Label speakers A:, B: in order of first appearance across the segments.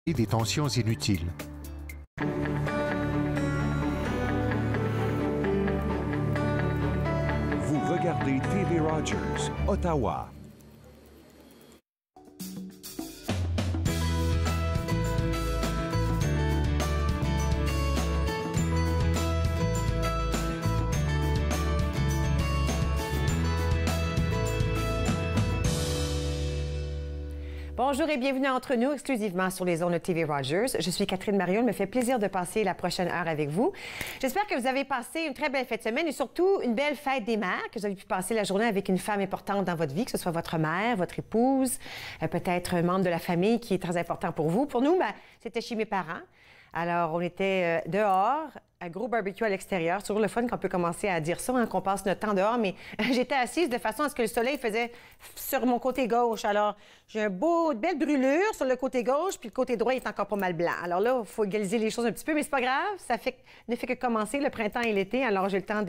A: et des tensions inutiles.
B: Vous regardez TV Rogers, Ottawa.
C: Bonjour et bienvenue entre nous exclusivement sur les ondes de TV Rogers. Je suis Catherine Marion. Il me fait plaisir de passer la prochaine heure avec vous. J'espère que vous avez passé une très belle fête de semaine et surtout une belle fête des mères, que vous avez pu passer la journée avec une femme importante dans votre vie, que ce soit votre mère, votre épouse, peut-être un membre de la famille qui est très important pour vous. Pour nous, c'était chez mes parents. Alors, on était dehors, un gros barbecue à l'extérieur. C'est toujours le fun qu'on peut commencer à dire ça, qu'on passe notre temps dehors. Mais j'étais assise de façon à ce que le soleil faisait sur mon côté gauche. Alors, j'ai une belle brûlure sur le côté gauche, puis le côté droit est encore pas mal blanc. Alors là, il faut égaliser les choses un petit peu, mais c'est pas grave. Ça ne fait que commencer le printemps et l'été. Alors, j'ai le temps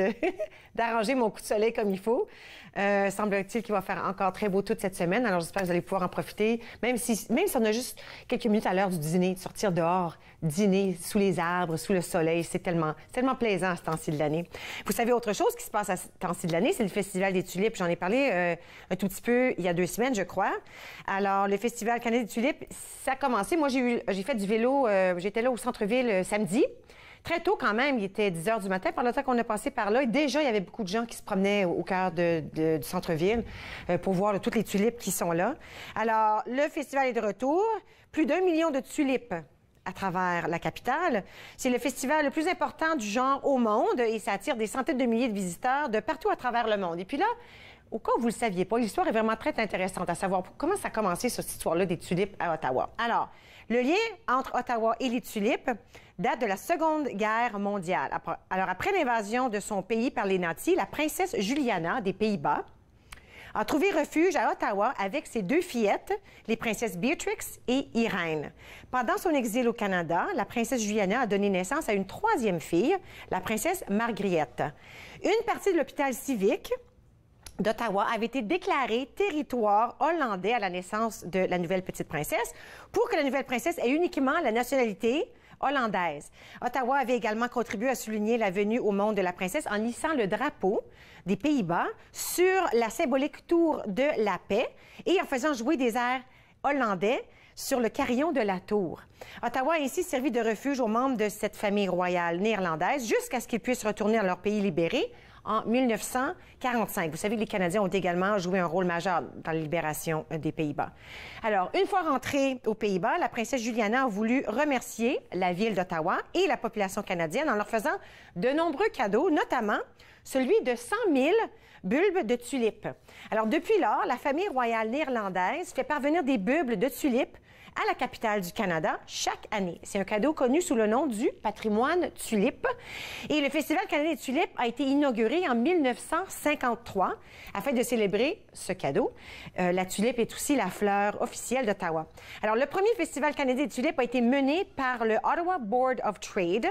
C: d'arranger mon coup de soleil comme il faut. Semble-t-il qu'il va faire encore très beau toute cette semaine. Alors, j'espère que vous allez pouvoir en profiter. Même si on a juste quelques minutes à l'heure du dîner, de sortir dehors, dîner sous les arbres, sous le soleil, c'est tellement plaisant à ce temps-ci de l'année. Vous savez, autre chose qui se passe à ce temps-ci de l'année, c'est le Festival des Tulipes. J'en ai parlé un tout petit peu il y a 2 semaines, je crois. Alors, le Festival canadien des Tulipes, ça a commencé. Moi, j'ai fait du vélo. J'étais là au centre-ville samedi. Très tôt quand même, il était 10 heures du matin. Pendant le temps qu'on a passé par là, et déjà, il y avait beaucoup de gens qui se promenaient au cœur du centre-ville pour voir toutes les tulipes qui sont là. Alors, le festival est de retour. Plus d'1 million de tulipes à travers la capitale. C'est le festival le plus important du genre au monde et ça attire des centaines de milliers de visiteurs de partout à travers le monde. Et puis là, au cas où vous ne le saviez pas, l'histoire est vraiment très intéressante à savoir comment ça a commencé, cette histoire-là des tulipes à Ottawa. Alors, le lien entre Ottawa et les tulipes date de la Seconde Guerre mondiale. Alors, après l'invasion de son pays par les nazis, la princesse Juliana des Pays-Bas a trouvé refuge à Ottawa avec ses 2 fillettes, les princesses Beatrix et Irène. Pendant son exil au Canada, la princesse Juliana a donné naissance à une 3e fille, la princesse Margriette. Une partie de l'hôpital civique d'Ottawa avait été déclaré territoire hollandais à la naissance de la nouvelle petite princesse pour que la nouvelle princesse ait uniquement la nationalité hollandaise. Ottawa avait également contribué à souligner la venue au monde de la princesse en hissant le drapeau des Pays-Bas sur la symbolique tour de la paix et en faisant jouer des airs hollandais sur le carillon de la tour. Ottawa a ainsi servi de refuge aux membres de cette famille royale néerlandaise jusqu'à ce qu'ils puissent retourner dans leur pays libéré en 1945. Vous savez que les Canadiens ont également joué un rôle majeur dans la libération des Pays-Bas. Alors, une fois rentrée aux Pays-Bas, la princesse Juliana a voulu remercier la ville d'Ottawa et la population canadienne en leur faisant de nombreux cadeaux, notamment celui de 100 000 bulbes de tulipes. Alors, depuis lors, la famille royale néerlandaise fait parvenir des bulbes de tulipes à la capitale du Canada chaque année. C'est un cadeau connu sous le nom du patrimoine tulipe. Et le Festival canadien des tulipes a été inauguré en 1953 afin de célébrer ce cadeau. La tulipe est aussi la fleur officielle d'Ottawa. Alors, le premier Festival canadien des tulipes a été mené par le Ottawa Board of Trade,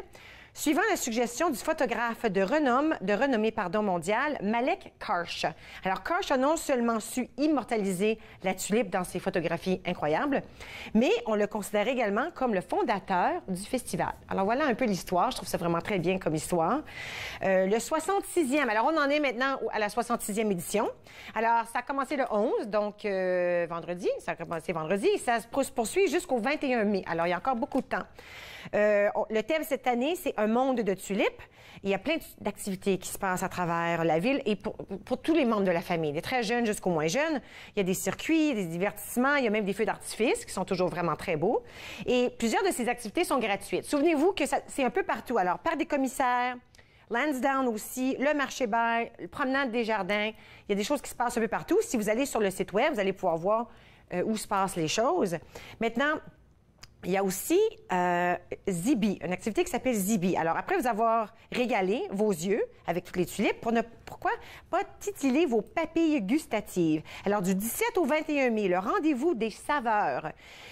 C: suivant la suggestion du photographe de renommée mondiale, Malek Karsh. Alors, Karsh a non seulement su immortaliser la tulipe dans ses photographies incroyables, mais on le considère également comme le fondateur du festival. Alors, voilà un peu l'histoire. Je trouve ça vraiment très bien comme histoire. Le 66e, alors on en est maintenant à la 66e édition. Alors, ça a commencé le 11, donc vendredi. Ça a commencé vendredi et ça se poursuit jusqu'au 21 mai. Alors, il y a encore beaucoup de temps. Le thème cette année, c'est un monde de tulipes. Il y a plein d'activités qui se passent à travers la ville et pour tous les membres de la famille, des très jeunes jusqu'aux moins jeunes. Il y a des circuits, des divertissements, il y a même des feux d'artifice qui sont toujours vraiment très beaux. Et plusieurs de ces activités sont gratuites. Souvenez-vous que c'est un peu partout. Alors, Parc des commissaires, Lansdowne aussi, le marché bail, le promenade des jardins. Il y a des choses qui se passent un peu partout. Si vous allez sur le site web, vous allez pouvoir voir où se passent les choses. Maintenant, il y a aussi Zibi, une activité qui s'appelle Zibi. Alors, après vous avoir régalé vos yeux avec toutes les tulipes, pourquoi pas titiller vos papilles gustatives? Alors, du 17 au 21 mai, le rendez-vous des saveurs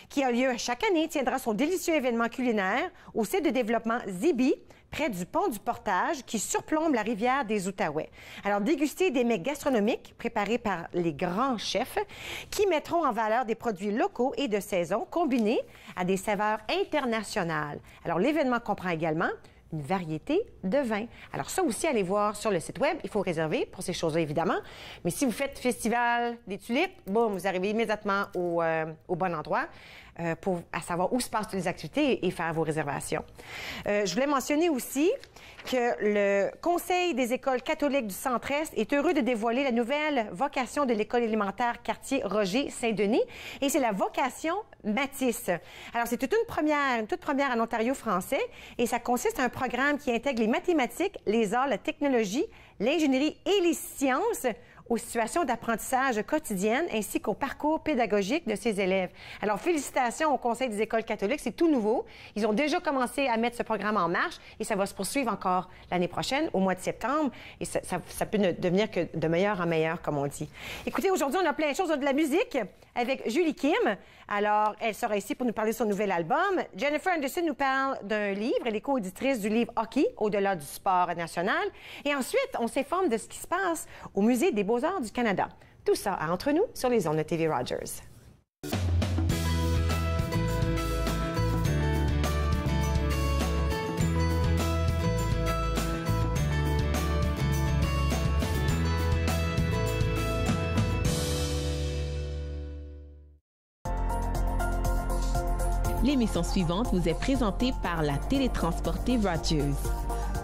C: qui a lieu chaque année tiendra son délicieux événement culinaire au site de développement Zibi, près du pont du Portage qui surplombe la rivière des Outaouais. Alors, déguster des mets gastronomiques préparés par les grands chefs qui mettront en valeur des produits locaux et de saison combinés à des saveurs internationales. Alors, l'événement comprend également une variété de vins. Alors ça aussi, allez voir sur le site Web. Il faut réserver pour ces choses-là, évidemment. Mais si vous faites Festival des Tulipes, boum, vous arrivez immédiatement au bon endroit pour savoir où se passent toutes les activités et faire vos réservations. Je voulais mentionner aussi que le Conseil des écoles catholiques du Centre-Est est heureux de dévoiler la nouvelle vocation de l'école élémentaire quartier Roger Saint-Denis, et c'est la vocation Matisse. Alors, c'est toute première en Ontario français, et ça consiste en un programme qui intègre les mathématiques, les arts, la technologie, l'ingénierie et les sciences aux situations d'apprentissage quotidiennes ainsi qu'au parcours pédagogique de ses élèves. Alors, félicitations au Conseil des écoles catholiques, c'est tout nouveau. Ils ont déjà commencé à mettre ce programme en marche et ça va se poursuivre encore l'année prochaine, au mois de septembre, et ça peut ne devenir que de meilleur en meilleur, comme on dit. Écoutez, aujourd'hui, on a plein de choses, on a de la musique avec Julie Kim. Alors, elle sera ici pour nous parler de son nouvel album. Jennifer Anderson nous parle d'un livre. Elle est co-éditrice du livre Hockey, au-delà du sport national. Et ensuite, on s'informe de ce qui se passe au Musée des Beaux-Arts du Canada. Tout ça à Entre nous sur les ondes de TV Rogers.
A: L'émission suivante vous est présentée par la télétransportée Rogers.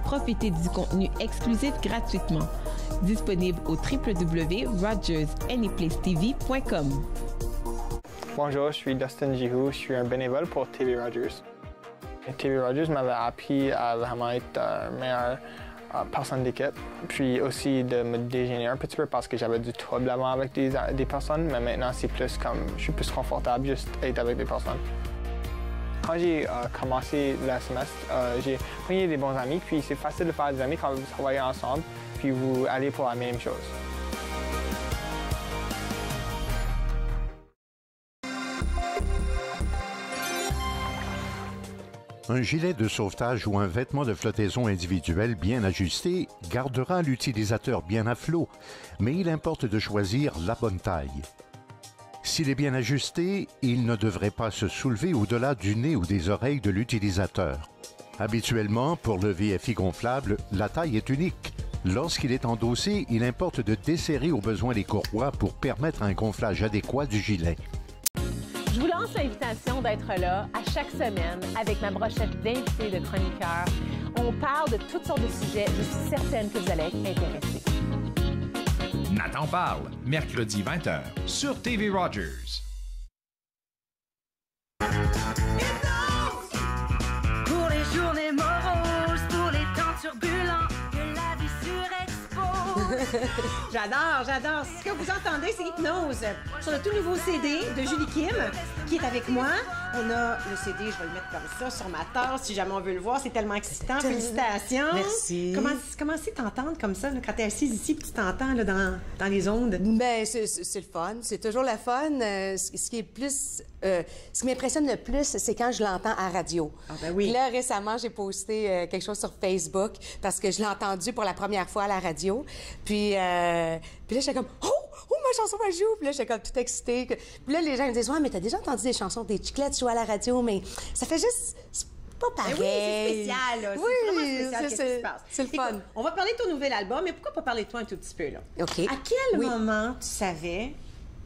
A: Profitez du contenu exclusif gratuitement. Disponible au www.rogersanyplacetv.com.
D: Bonjour, je suis Dustin Jihu, je suis un bénévole pour TV Rogers. TV Rogers m'avait appris à vraiment être meilleure personne d'équipe, puis aussi de me déjeuner un petit peu parce que j'avais du trouble avant avec des personnes, mais maintenant c'est plus comme, je suis plus confortable juste être avec des personnes. Quand j'ai commencé le semestre, j'ai pris des bons amis, puis c'est facile de faire des amis quand vous travaillez ensemble, puis vous allez pour la même chose.
B: Un gilet de sauvetage ou un vêtement de flottaison individuel bien ajusté gardera l'utilisateur bien à flot, mais il importe de choisir la bonne taille. S'il est bien ajusté, il ne devrait pas se soulever au-delà du nez ou des oreilles de l'utilisateur. Habituellement, pour le VFI gonflable, la taille est unique. Lorsqu'il est endossé, il importe de desserrer au besoin les courroies pour permettre un gonflage adéquat du gilet.
A: Je vous lance l'invitation d'être là à chaque semaine avec ma brochette d'invités de chroniqueurs. On parle de toutes sortes de sujets. Je suis certaine que vous allez être intéressés.
E: Nathan parle, mercredi 20h, sur TV Rogers.
F: Pour les journées moroses, pour les temps turbulents de la vie surexpose.
C: J'adore. Ce que vous entendez, c'est Hypnose sur le tout nouveau CD de Julie Kim qui est avec moi. On a le CD, je vais le mettre comme ça sur ma tasse si jamais on veut le voir. C'est tellement excitant. Félicitations.
G: Merci.
C: Comment c'est t'entendre comme ça là, quand tu es assise ici et tu t'entends là, dans les ondes?
G: Ben, c'est le fun. C'est toujours le fun. Ce qui m'impressionne le plus, c'est quand je l'entends à radio.
C: Ah ben oui.
G: Puis là, récemment, j'ai posté quelque chose sur Facebook parce que je l'ai entendu pour la première fois à la radio. Puis là, j'étais comme « Oh, ma chanson, elle joue! » Puis là, j'étais comme toute excitée. Puis là, les gens me disent « Ouais, mais t'as déjà entendu des chansons des Chiclettes jouer à la radio, mais ça fait juste... » Pas pareil.
C: Ben oui, c'est spécial, là.
G: Oui,
C: c'est vraiment spécial. Qu'est-ce qui se passe?
G: C'est le fun.
C: Écoute, on va parler de ton nouvel album, mais pourquoi pas parler de toi un tout petit peu, là?
G: OK.
C: À quel moment tu savais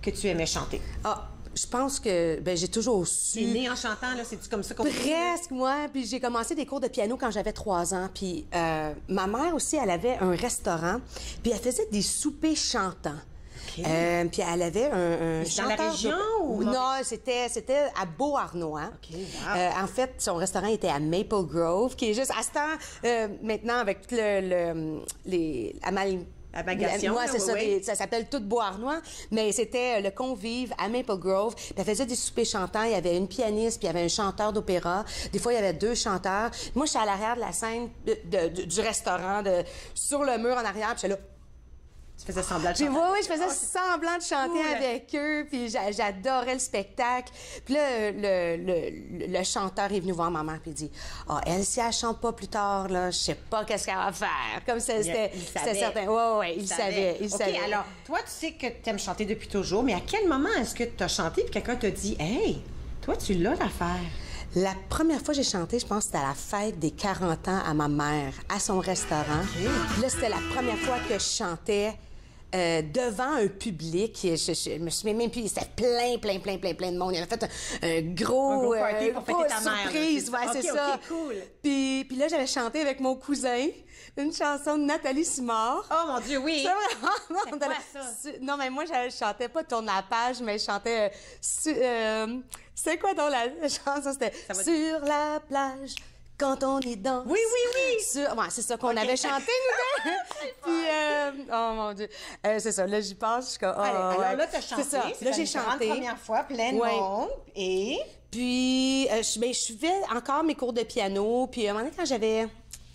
C: que tu aimais chanter?
G: Ah, je pense que j'ai toujours su.
C: Tu es née en chantant, là, c'est-tu comme ça qu'on
G: Presque, moi. Puis j'ai commencé des cours de piano quand j'avais 3 ans. Puis ma mère aussi, elle avait un restaurant. Puis elle faisait des soupers chantants. Puis elle avait un
C: chanteur. Dans la région ou?
G: Non, c'était à Beauharnois.
C: OK, wow.
G: En fait, son restaurant était à Maple Grove, qui est juste à ce temps, maintenant, avec
C: Amalgamation.
G: Moi, c'est ça.
C: Oui.
G: Ça s'appelle tout Beauharnois, mais c'était le Convive à Maple Grove. Puis elle faisait des soupers chantants. Il y avait une pianiste, puis il y avait un chanteur d'opéra. Des fois, il y avait 2 chanteurs. Moi, j'étais à l'arrière de la scène du restaurant, sur le mur en arrière, puis j'étais là.
C: Tu faisais semblant de
G: Puis,
C: chanter.
G: oui, je faisais semblant de chanter
C: cool.
G: avec eux, puis j'adorais le spectacle. Puis là, le chanteur est venu voir ma mère, puis il dit « Ah, elle, si elle chante pas plus tard, là, je sais pas qu'est-ce qu'elle va faire. » Comme ça, c'était certain. Oui, il savait.
C: OK, alors, toi, tu sais que tu aimes chanter depuis toujours, mais à quel moment est-ce que tu as chanté puis quelqu'un t'a dit « Hey, toi, tu l'as l'affaire. »
G: La première fois que j'ai chanté, je pense que c'était à la fête des 40 ans à ma mère, à son restaurant. Puis là, c'était la première fois que je chantais devant un public. Je me souviens même plus, c'était plein de monde. Il avait fait un gros
C: party pour fêter ta mère,
G: surprise.
C: là.
G: Ouais, c'est ça.
C: OK, cool.
G: Puis là, j'avais chanté avec mon cousin une chanson de Nathalie Simard.
C: Oh mon Dieu, oui!
G: C'est
C: C'est quoi, ça?
G: Non, mais moi, je chantais pas Tourne la page, mais je chantais... c'est quoi donc la chanson? C'était Sur la plage, quand on y danse.
C: Oui!
G: Ouais, c'est ça qu'on avait chanté, nous deux. Puis, oh mon Dieu. C'est ça, là, j'y pense, je suis comme...
C: Alors
G: ouais.
C: là, t'as chanté.
G: C'est ça. Là, j'ai chanté.
C: La première fois, plein de
G: Ouais.
C: monde. Et...
G: Puis, je fais encore mes cours de piano. Puis, à un moment donné, quand j'avais,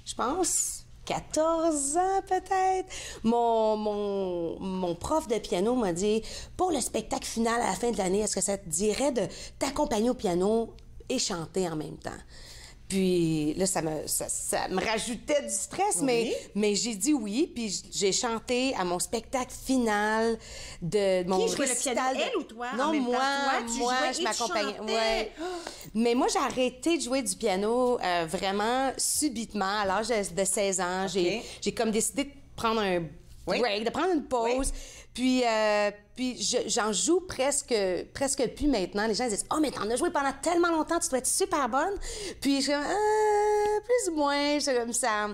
G: je pense, 14 ans peut-être, mon prof de piano m'a dit, pour le spectacle final à la fin de l'année, est-ce que ça te dirait de t'accompagner au piano et chanter en même temps? Puis là, ça me rajoutait du stress, mais j'ai dit oui. Puis j'ai chanté à mon spectacle final de mon
C: Qui jouait le piano,
G: récital.
C: elle ou toi?
G: Non,
C: En même temps,
G: moi,
C: toi, tu jouais
G: je
C: et tu
G: m'accompagnais.
C: chantais.
G: Ouais. Mais moi, j'ai arrêté de jouer du piano vraiment subitement à l'âge de 16 ans. J'ai comme décidé de prendre un break, de prendre une pause. Puis j'en joue presque plus maintenant. Les gens disent « Oh, mais t'en as joué pendant tellement longtemps, tu dois être super bonne. » Puis je suis comme « Plus ou moins. » Comme ça.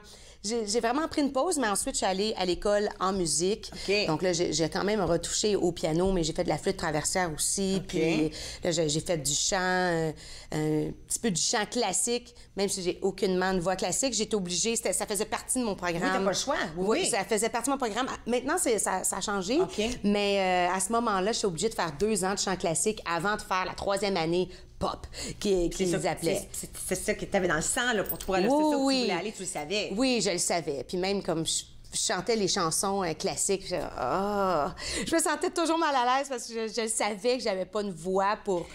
G: J'ai vraiment pris une pause, mais ensuite, je suis allée à l'école en musique.
C: OK.
G: Donc là, j'ai quand même retouché au piano, mais j'ai fait de la flûte traversière aussi.
C: OK.
G: Puis là, j'ai fait du chant, un petit peu du chant classique, même si j'ai aucunement de voix classique. J'étais obligée, ça faisait partie de mon programme.
C: Oui, t'as pas le choix. Oui.
G: Ça faisait partie de mon programme. Maintenant, ça a changé.
C: OK.
G: Mais à ce moment-là, je suis obligée de faire 2 ans de chant classique avant de faire la 3e année pop, qu'ils appelaient.
C: C'est ça que tu avais dans le sang, là, pour toi. Là,
G: Oui,
C: c'est ça où
G: oui.
C: tu voulais aller, tu le savais.
G: Oui, je le savais. Puis même comme je chantais les chansons classiques, je me sentais toujours mal à l'aise parce que je savais que j'avais pas une voix pour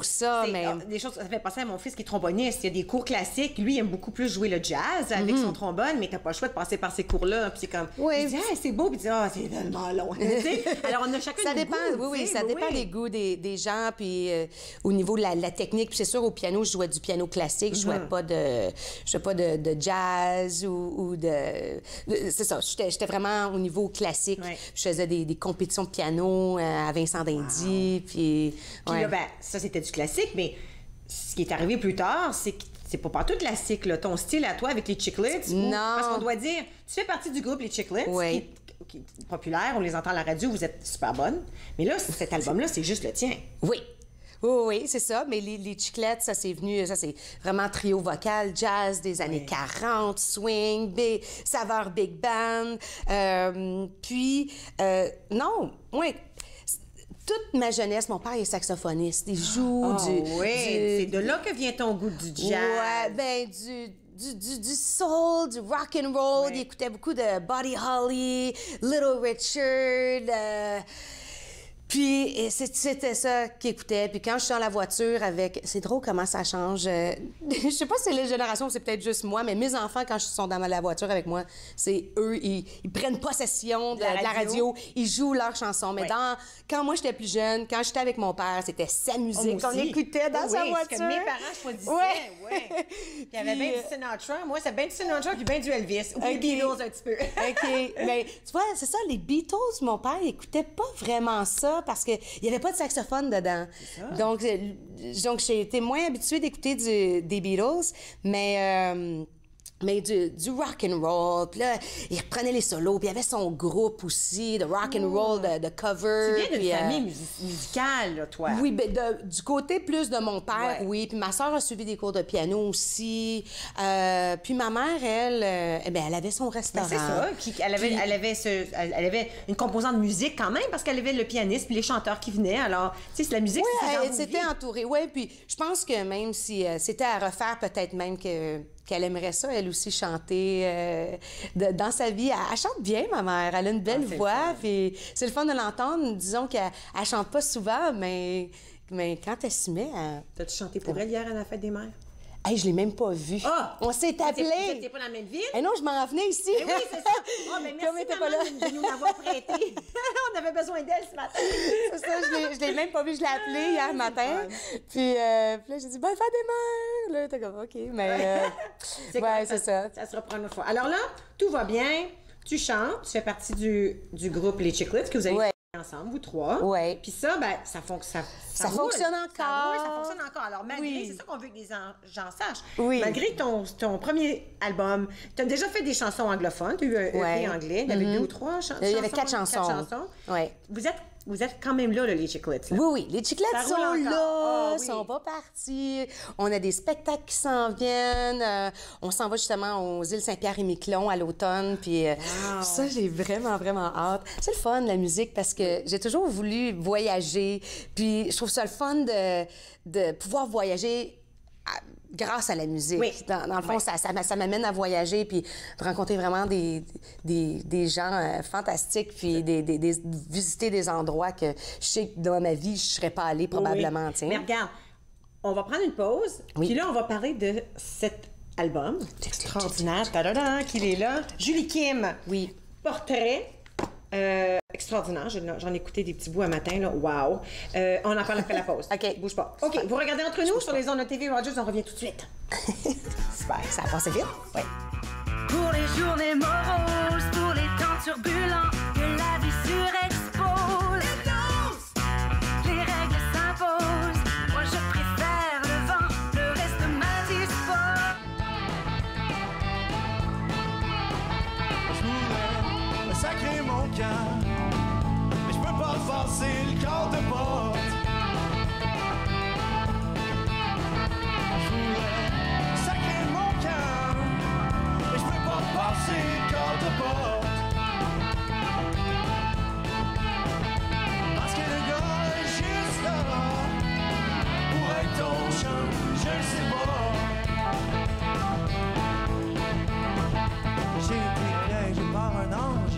G: ça. Mais
C: Des choses, ça fait penser à mon fils qui est tromboniste. Il y a des cours classiques. Lui, il aime beaucoup plus jouer le jazz avec son trombone, mais t'as pas le choix de passer par ces cours-là. Puis c'est comme, il dit, c'est beau, puis il dit, c'est tellement long. Alors, on a chacun
G: ça
C: nos
G: dépend,
C: goûts,
G: ça dépend des goûts des gens, puis au niveau de la technique. Puis c'est sûr, au piano, je jouais du piano classique, je jouais pas de jazz ou de... C'est ça, j'étais vraiment au niveau classique.
C: Ouais.
G: Je faisais des compétitions de piano à Vincent d'Indy, puis...
C: Puis là, ça, c'était du classique, mais ce qui est arrivé plus tard, c'est que c'est pas partout classique, là. Ton style à toi avec les Chiclets.
G: Non.
C: Parce qu'on doit dire, tu fais partie du groupe Les Chiclets, qui est populaire, on les entend à la radio, vous êtes super bonne. Mais là, cet album-là, c'est juste le tien.
G: Oui. Oui, c'est ça. Mais les Chiclettes, ça c'est vraiment trio vocal, jazz des années 40, swing, saveur big band. Toute ma jeunesse, mon père est saxophoniste. Il joue
C: c'est de là que vient ton goût du jazz.
G: Ouais, du soul, du rock and roll.
C: Ouais.
G: Il écoutait beaucoup de Buddy Holly, Little Richard. Puis c'était ça qu'il écoutait. Puis quand je suis dans la voiture avec... C'est drôle comment ça change. Je sais pas si c'est les générations ou c'est peut-être juste moi, mais mes enfants, quand ils sont dans la voiture avec moi, c'est eux, ils prennent possession de la radio, ils jouent leurs chansons. Mais quand moi, j'étais plus jeune, quand j'étais avec mon père, c'était sa musique qu'on écoutait dans sa voiture.
C: C'est que mes parents choisissaient, Puis il y avait bien du Sinatra. Moi, c'est bien du Sinatra puis bien du Elvis. Ou les Beatles un petit peu.
G: OK. Mais tu vois, c'est ça, les Beatles, mon père, il écoutait pas vraiment ça parce qu'il n'y avait pas de saxophone dedans. Donc j'ai été moins habituée d'écouter des Beatles, mais du rock and roll. Puis là, il reprenait les solos. Puis il y avait son groupe aussi, de rock and roll, de cover.
C: Tu viens d'une famille musicale, là, toi.
G: Oui, ben, du côté plus de mon père, oui. Puis ma soeur a suivi des cours de piano aussi. Puis ma mère, elle avait son restaurant.
C: C'est ça. Elle avait une composante de musique quand même, parce qu'elle avait le pianiste puis les chanteurs qui venaient. Alors, tu sais, c'est la musique.
G: Oui, elle s'était entourée. Oui, puis je pense que même si c'était à refaire, peut-être même qu'elle aimerait ça, elle aussi, chanter dans sa vie. Elle chante bien, ma mère. Elle a une belle voix, puis c'est le fun de l'entendre. Disons qu'elle ne chante pas souvent, mais quand elle s'y met...
C: T'as-tu chanté pour elle hier à la fête des mères?
G: Hey, je l'ai même pas vue.
C: Ah!
G: On s'est appelés.
C: Vous n'étiez pas dans la même ville?
G: Eh non, je m'en venais ici.
C: Eh oui, c'est ça. Oh, ben merci,
G: Comme elle était pas
C: maman,
G: là.
C: de nous l'avoir prêté. On avait besoin d'elle ce matin.
G: C'est ça, je l'ai même pas vue. Je l'ai appelée hier matin. Puis là, j'ai dit, bonne fête des mères. Là, t'es comme, OK, mais... ouais, c'est ça.
C: Ça se reprend une fois. Alors là, tout va bien. Tu chantes. Tu fais partie du groupe Les Chiclets que vous avez fait ensemble, vous trois.
G: Oui.
C: Puis ça, ben, ça fonctionne
G: encore.
C: Ça fonctionne encore. Alors, malgré, c'est ça qu'on veut que les gens sachent.
G: Oui.
C: Malgré ton premier album, tu as déjà fait des chansons anglophones. Tu as eu un EP anglais. Il y avait 2 ou 3 chansons.
G: Il y avait 4 chansons.
C: Oui. Vous êtes quand même là, les Chiclets.
G: Oui, oui. Les Chiclets sont là,
C: oui.
G: sont pas partis. On a des spectacles qui s'en viennent. On s'en va justement aux îles Saint-Pierre-et-Miquelon à l'automne. Puis ça, j'ai vraiment, vraiment hâte. C'est le fun, la musique, parce que j'ai toujours voulu voyager. Puis je trouve ça le fun de pouvoir voyager grâce à la musique.
C: Oui.
G: Dans le fond, ça m'amène à voyager puis de rencontrer vraiment des gens fantastiques puis visiter des endroits que je sais que dans ma vie, je ne serais pas allée probablement.
C: Oui. Mais regarde, on va prendre une pause. Puis là, on va parler de cet album extraordinaire, qu'il est là. Julie Kim.
G: Oui.
C: Portrait. Extraordinaire. J'en ai écouté des petits bouts un matin, là. Wow. On en parle après la pause.
G: OK.
C: Bouge pas. OK. Vous regardez entre nous sur les ondes de TV Rogers. On revient tout de suite.
G: Super. Ça a passé vite? Oui.
F: Pour les journées moroses, pour les temps turbulents, que la vie surexpose. Les règles s'imposent. Moi, je préfère le vent, le reste m'indispose.
H: Je voulais sacrer mon camp, mais je peux pas passer le corps de porte. Je voulais sacrer mon camp, mais je peux pas passer le corps de porte. Parce que le gars est juste là pour être ton chum, je le sais pas. J'ai été piégé par un ange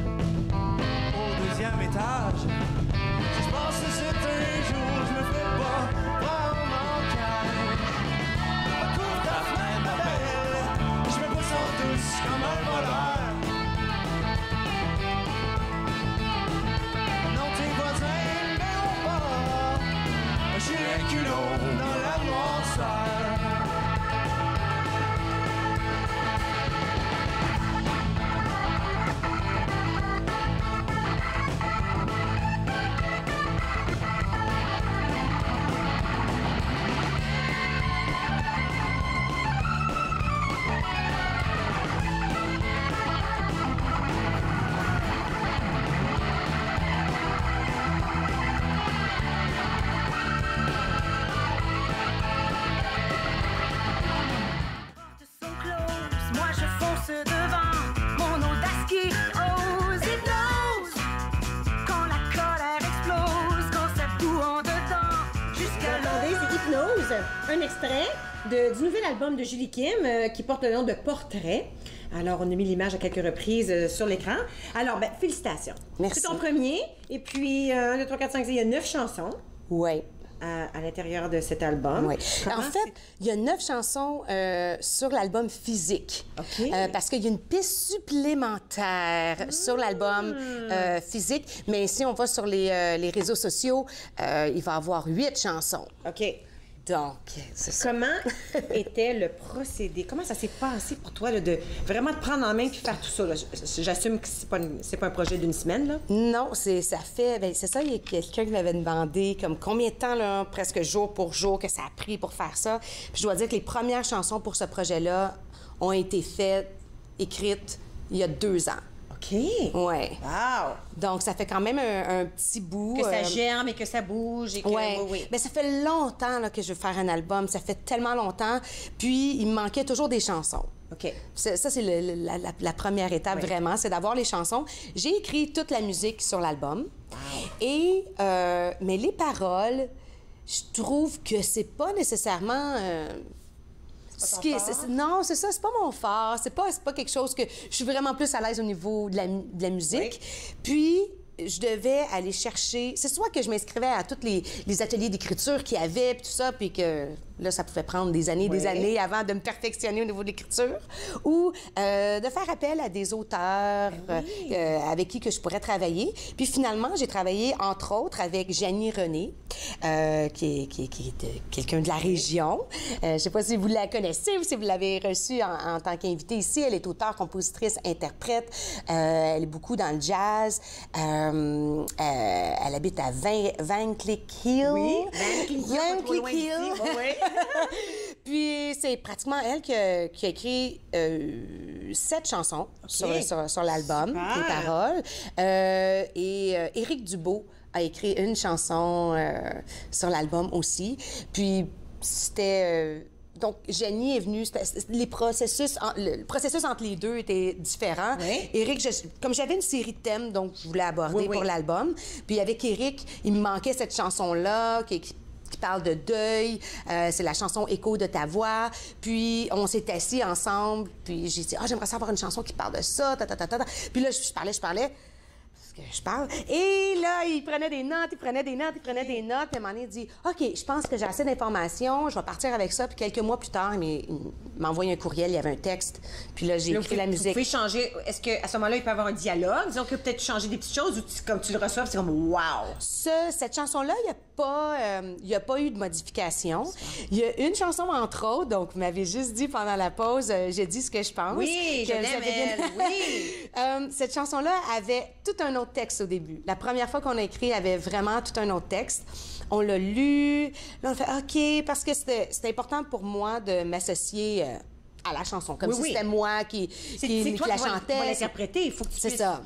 H: au 2e étage. Si je pense que c'est un jour, je me fais pas prendre mon cage. Couvre ta fenêtre, ma belle, je me pousse en douce comme un voleur. Non, tes voisins n'aiment pas. J'ai les culots dans la noirceur.
F: Sont closes, moi je fonce devant mon audace qui ose hypnose. Quand la colère explose, quand ça boue en dedans, jusqu'à
C: Attendez, c'est Hypnose, un extrait du nouvel album de Julie Kim qui porte le nom de Portrait. Alors, on a mis l'image à quelques reprises sur l'écran. Alors, ben, félicitations.
G: Merci.
C: C'est ton premier. Et puis, 1, 2, 3, 4, 5, 6, il y a 9 chansons
G: Oui.
C: à l'intérieur de cet album.
G: Oui.
C: Comment
G: En fait, il y a 9 chansons sur l'album physique.
C: OK.
G: Parce qu'il y a une piste supplémentaire sur l'album physique. Mais si on va sur les réseaux sociaux, il va y avoir 8 chansons.
C: OK.
G: Donc, c'est ça.
C: Comment était le procédé? Comment ça s'est passé pour toi là, de vraiment te prendre en main puis faire tout ça? Là? J'assume que c'est pas un projet d'une semaine, là?
G: Non, c'est ça. Il y a quelqu'un qui m'avait demandé comme combien de temps, là, presque jour pour jour, que ça a pris pour faire ça. Puis je dois dire que les premières chansons pour ce projet-là ont été faites, écrites, il y a 2 ans.
C: OK.
G: Ouais.
C: Wow!
G: Donc, ça fait quand même un petit bout.
C: Que ça germe et que ça bouge et que...
G: Ouais.
C: Oui.
G: Mais ça fait longtemps là, que je veux faire un album. Ça fait tellement longtemps. Puis, il me manquait toujours des chansons.
C: OK.
G: Ça, c'est la première étape, vraiment, c'est d'avoir les chansons. J'ai écrit toute la musique sur l'album.
C: Wow.
G: Et, mais les paroles, je trouve que c'est pas nécessairement... Non, c'est ça, c'est pas mon fort. C'est pas quelque chose que... Je suis vraiment plus à l'aise au niveau de la musique. Oui. Puis, je devais aller chercher... C'est soit que je m'inscrivais à tous les ateliers d'écriture qu'il y avait, puis tout ça, puis que là, ça pouvait prendre des années avant de me perfectionner au niveau de l'écriture, ou de faire appel à des auteurs avec qui que je pourrais travailler. Puis finalement, j'ai travaillé, entre autres, avec Janie René, qui est quelqu'un de la région. Je sais pas si vous la connaissez ou si vous l'avez reçue en tant qu'invitée ici. Elle est auteure, compositrice, interprète. Elle est beaucoup dans le jazz. Elle habite à Van Cleek Hill. Oui, Van Cleek Hill. Oui. Puis c'est pratiquement elle qui a écrit 7 chansons sur l'album, les paroles. Et Éric Dubeau a écrit une chanson sur l'album aussi. Puis c'était... donc, Jenny est venue... le processus entre les deux était différent. Oui. Éric, comme j'avais une série de thèmes donc je voulais aborder pour l'album, puis avec Éric, il me manquait cette chanson-là qui parle de deuil. C'est la chanson « Écho de ta voix ». Puis, on s'est assis ensemble. Puis, j'ai dit « Ah, j'aimerais savoir une chanson qui parle de ça. » Puis là, je parlais. Je parle. Et là, il prenait des notes. Puis à un moment donné, il dit « OK, je pense que j'ai assez d'informations. Je vais partir avec ça. » Puis quelques mois plus tard, il m'a envoyé un courriel. Il y avait un texte. Puis là, j'ai écrit la musique. Vous
C: pouvez changer. Est-ce qu'à ce moment-là, il peut y avoir un dialogue? Disons que peut-être changer des petites choses ou comme tu le reçois, c'est comme « Wow! »
G: Cette chanson-là, il n'y a pas eu de modification. Il y a une chanson, entre autres, donc vous m'avez juste dit pendant la pause, j'ai dit ce que je pense.
C: Oui, je l'aime, elle. Oui.
G: Cette chanson-là avait tout un autre texte au début. La première fois qu'on a écrit, il y avait vraiment tout un autre texte. On l'a lu. Là, on fait OK, parce que c'était important pour moi de m'associer à la chanson, comme si c'était moi qui la chantais.
C: Tu vas l'interpréter, il faut que tu puisses... C'est ça.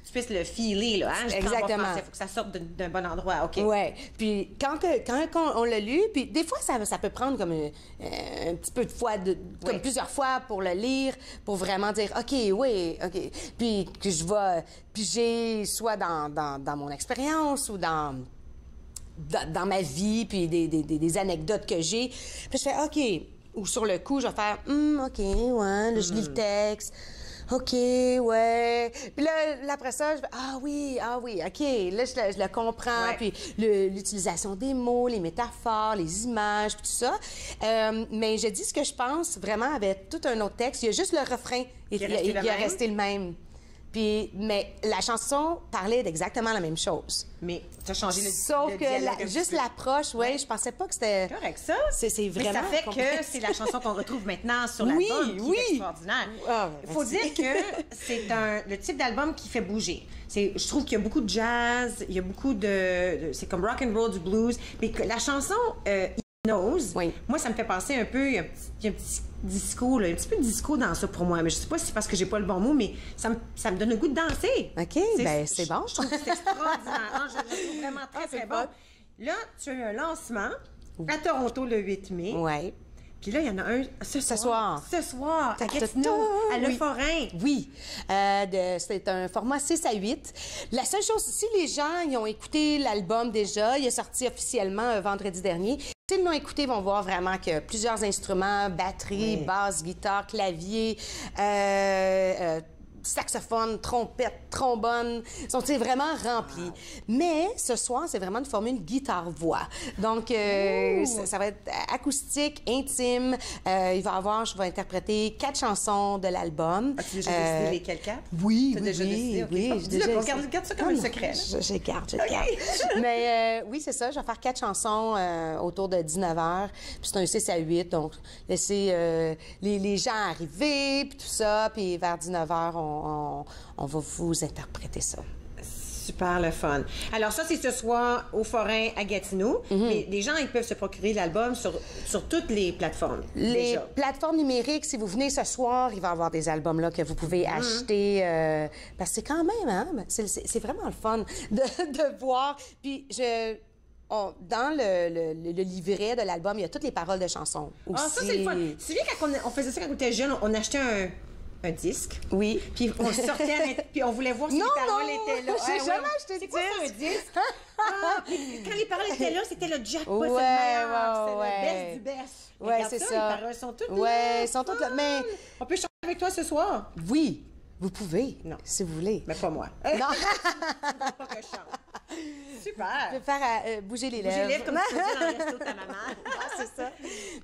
C: Tu puisses le filer, là, hein?
G: Exactement.
C: Il faut que ça sorte d'un bon endroit, OK.
G: Oui. Puis quand on l'a lu, puis des fois, ça peut prendre comme un petit peu de fois, comme plusieurs fois pour le lire, pour vraiment dire, OK. Puis que je vais piger soit dans mon expérience ou dans ma vie, puis des anecdotes que j'ai. Puis je fais, OK. Ou sur le coup, je vais faire, OK, ouais, là, je lis le texte. OK, ouais. Puis là, après ça, je fais ah oui, OK. Là, je le comprends. Ouais. Puis l'utilisation des mots, les métaphores, les images, puis tout ça. Mais je dis ce que je pense vraiment avec tout un autre texte. Il y a juste le refrain qui a resté le même. Mais la chanson parlait d'exactement la même chose.
C: Mais tu as changé le
G: Sauf que juste l'approche, je pensais pas que c'était...
C: Correct, ça.
G: C'est vraiment...
C: Mais ça fait que c'est la chanson qu'on retrouve maintenant sur l'album qui est extraordinaire. Il faut dire que c'est le type d'album qui fait bouger. Je trouve qu'il y a beaucoup de jazz, il y a beaucoup de c'est comme rock and roll, du blues. Mais la chanson... Moi, ça me fait penser un peu, il y a un petit disco, là, un petit peu de disco dans ça pour moi. Mais je sais pas si c'est parce que j'ai pas le bon mot, mais ça me donne le goût de danser.
G: OK, c'est bon.
C: Je trouve que c'est extraordinaire. Je le trouve vraiment très bon. Là, tu as eu un lancement à Toronto le 8 mai.
G: Oui.
C: Puis là, il y en a un ce soir. Ce soir, à Gatineau, à Le Forain.
G: Oui. C'est un format 6 à 8. La seule chose, si les gens ils ont écouté l'album déjà, il est sorti officiellement vendredi dernier. S'ils l'ont écouté, ils vont voir vraiment qu'il y a plusieurs instruments, batterie, basse, guitare, clavier, saxophone, trompette, trombone, sont vraiment remplis. Mais ce soir, c'est vraiment de former une guitare-voix. Donc, ça va être acoustique, intime. Je vais interpréter 4 chansons de l'album.
C: As-tu déjà décidé lesquelles 4?
G: Oui,
C: Garde ça comme un secret.
G: Je garde. Mais oui, c'est ça. Je vais faire 4 chansons autour de 19h. Puis c'est un 6 à 8. Donc, laisser les gens arriver, puis tout ça. Puis vers 19h, on va vous interpréter ça.
C: Super le fun. Alors ça, c'est ce soir au Forain à Gatineau. Mais les gens, ils peuvent se procurer l'album sur toutes les plateformes.
G: Les plateformes numériques, si vous venez ce soir, il va y avoir des albums là que vous pouvez acheter. Parce que c'est quand même, c'est vraiment le fun de voir. Puis dans le livret de l'album, il y a toutes les paroles de chansons aussi.
C: Ah, ça, c'est le fun. Tu te souviens quand on faisait ça quand on était jeune, on achetait un disque.
G: Oui.
C: Puis on sortait, puis on voulait voir si les paroles étaient là.
G: J'ai jamais acheté de
C: C'est quoi ça, un disque? Puis quand les paroles étaient là, c'était le jackpot,
G: Ouais,
C: c'est le meilleur,
G: ouais,
C: c'est
G: ouais.
C: le best du best.
G: Ouais,
C: Regarde
G: c'est
C: ça.
G: ça.
C: Les paroles sont toutes là.
G: Ouais, elles sont toutes là. Mais
C: On peut chanter avec toi ce soir?
G: oui, vous pouvez.
C: Non.
G: Si vous voulez.
C: Mais pas moi.
G: Non.
C: Pas que je chante. Super.
G: Je peux faire bouger les lèvres.
C: Bouger les lèvres comme tu faisais dans le resto de ta maman.
G: C'est ça.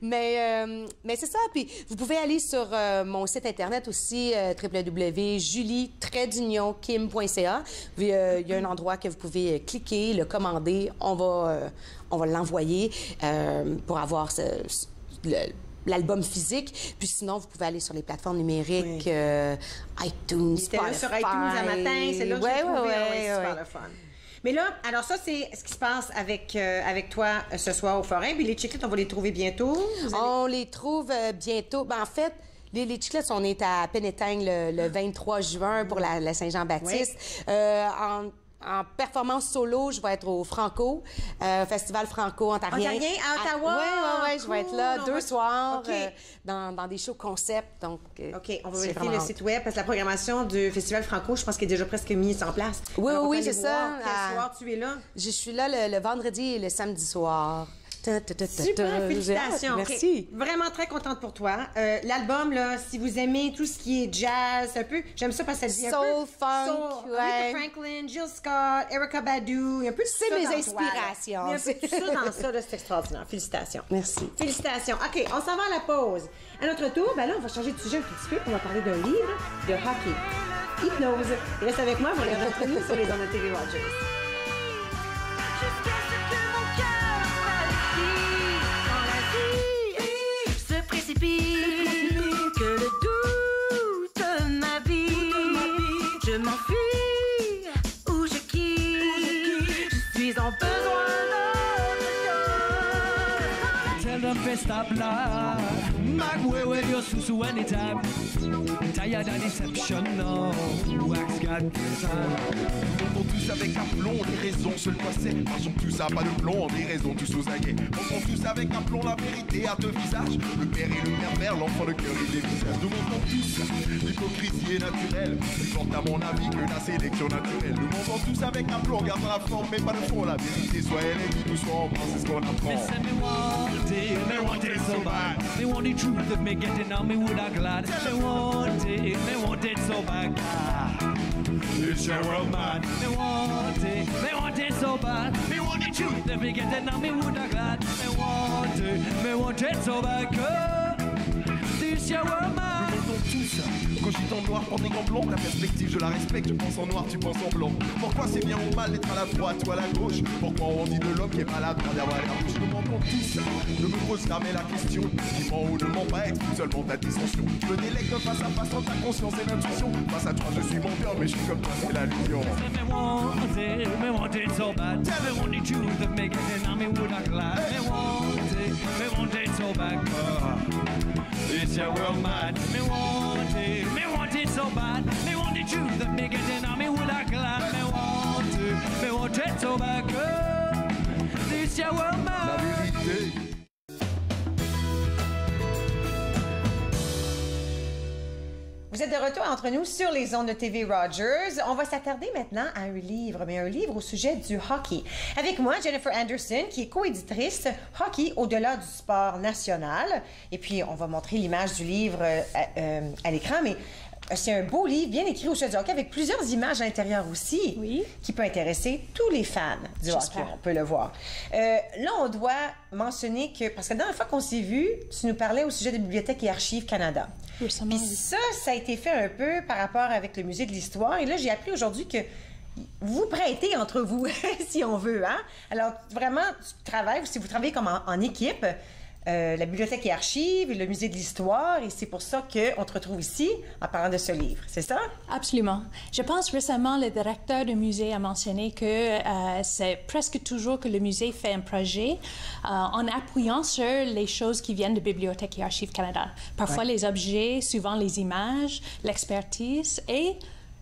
G: Mais c'est ça. Puis vous pouvez aller sur mon site Internet aussi, www.julie-kim.ca. Il y a un endroit que vous pouvez cliquer, le commander. On va l'envoyer pour avoir l'album physique. Puis sinon, vous pouvez aller sur les plateformes numériques, iTunes,
C: C'était
G: Spotify.
C: là sur iTunes à matin, c'est là que j'ai trouvé. C'est super le fun. Mais là, alors ça, c'est ce qui se passe avec toi ce soir au Forain. Puis les chiclettes, on va les trouver bientôt.
G: On les trouve bientôt. Ben, en fait, les chiclettes, on est à Penetang le 23 juin pour la Saint-Jean-Baptiste. En performance solo, je vais être au Franco, Festival Franco-Ontarien.
C: Ontarien, à Ottawa?
G: Oui, je vais être là
C: Cool,
G: 2 soirs
C: OK.
G: dans des shows concept. Donc,
C: OK, on va
G: c'est
C: vérifier
G: vraiment
C: le site web parce que la programmation du Festival Franco, je pense qu'elle est déjà presque mise en place.
G: Oui,
C: Alors, on
G: oui,
C: peut aller
G: c'est
C: voir
G: ça.
C: Quel soir tu es là?
G: Je suis là le vendredi et le samedi soir.
C: Super, félicitations.
G: Merci.
C: OK. Vraiment très contente pour toi. L'album, là, si vous aimez tout ce qui est jazz, un peu, j'aime ça parce que ça dit un
G: Soul,
C: peu...
G: funk,
C: Soul,
G: ouais.
C: Aretha Franklin, Jill Scott, Erykah Badu, un peu de tout
G: C'est
C: ça
G: mes
C: dans toi, là.
G: inspirations.
C: Il y a un peu de tout ça dans ça, là, c'est extraordinaire. Félicitations.
G: Merci.
C: Félicitations. OK, on s'en va à la pause. À notre tour, ben là, on va changer de sujet un petit peu. On va parler d'un livre de hockey. Hypnose. Reste avec moi, vous allez retrouver sur les ondes de TV Rogers.
F: Jusqu'à ce que mon cœur palpite dans la vie se précipite, que le doute m'habite. Je m'enfuis ou je quitte. Je suis en besoin d'autre chose.
H: Tell them to stop love. Mag way with your susu anytime. Tired of deception, no. Wax got
I: Montons tous avec aplomb, les raisons seules passées. Marchons tous à pas de plomb, des raisons tous aux aguets. Montons tous avec aplomb, la vérité à deux visages. Le père et le pervers, l'enfant, le cœur et les visages. Nous montons tous l'hypocrisie est naturelle. Plus forte à mon avis que la sélection naturelle. Nous montons tous avec aplomb, gardant la forme mais pas le fond. La vérité soit elle est tout soit en bas, c'est ce qu'on apprend.
H: me want it so bad. Me want the truth of me getting on me would I glad. Me want it so bad. It's your world, man. Me want it so bad. Me want the truth of me getting on me would I glad. Me want it so bad. It's your world, man.
I: Nous montons tous. Quand je suis en noir, prends des gants blancs. La perspective, je la respecte. Je pense en noir, tu penses en blanc. Pourquoi c'est bien ou mal d'être à la droite ou à la gauche? Pourquoi on dit de l'homme qui est malade d'avoir la bouche? Nous mentons tous. Ne me pose jamais la question. Qui ment ou ne ment pas, exprime seulement ta dissension. Je me délecte face à face entre ta conscience et l'intuition. Face à toi, je suis menteur, mais je suis comme toi, c'est l'allusion.
H: Me want it so bad. Tell me want the truth of me getting on me would I glad. Me want it so bad. It's your world, man. Me want it so bad. Me want the truth of me getting on me would I glad. Me want it so bad. It's your world, man.
I: La vérité.
C: Vous êtes de retour entre nous sur les ondes de TV Rogers. On va s'attarder maintenant à un livre au sujet du hockey. Avec moi, Jennifer Anderson, qui est co-éditrice Hockey au-delà du sport national. Et puis, on va montrer l'image du livre à l'écran, mais c'est un beau livre, bien écrit au sujet du hockey, avec plusieurs images à l'intérieur aussi,
J: Oui.
C: qui peut intéresser tous les fans du hockey, on peut le voir. Là, on doit mentionner que, parce que la dernière fois qu'on s'est vu, tu nous parlais au sujet des Bibliothèques et Archives Canada.
J: Récemment,
C: Puis
J: oui.
C: ça a été fait un peu par rapport avec le Musée de l'Histoire. Et là, j'ai appris aujourd'hui que vous prêtez entre vous, si on veut. Hein? Alors, vraiment, tu travailles, si vous travaillez comme en équipe, la Bibliothèque et Archives et le Musée de l'Histoire, et c'est pour ça qu'on te retrouve ici en parlant de ce livre. C'est ça?
J: Absolument. Je pense récemment, le directeur du musée a mentionné que c'est presque toujours que le musée fait un projet en appuyant sur les choses qui viennent de Bibliothèque et Archives Canada. Parfois les objets, souvent les images, l'expertise et,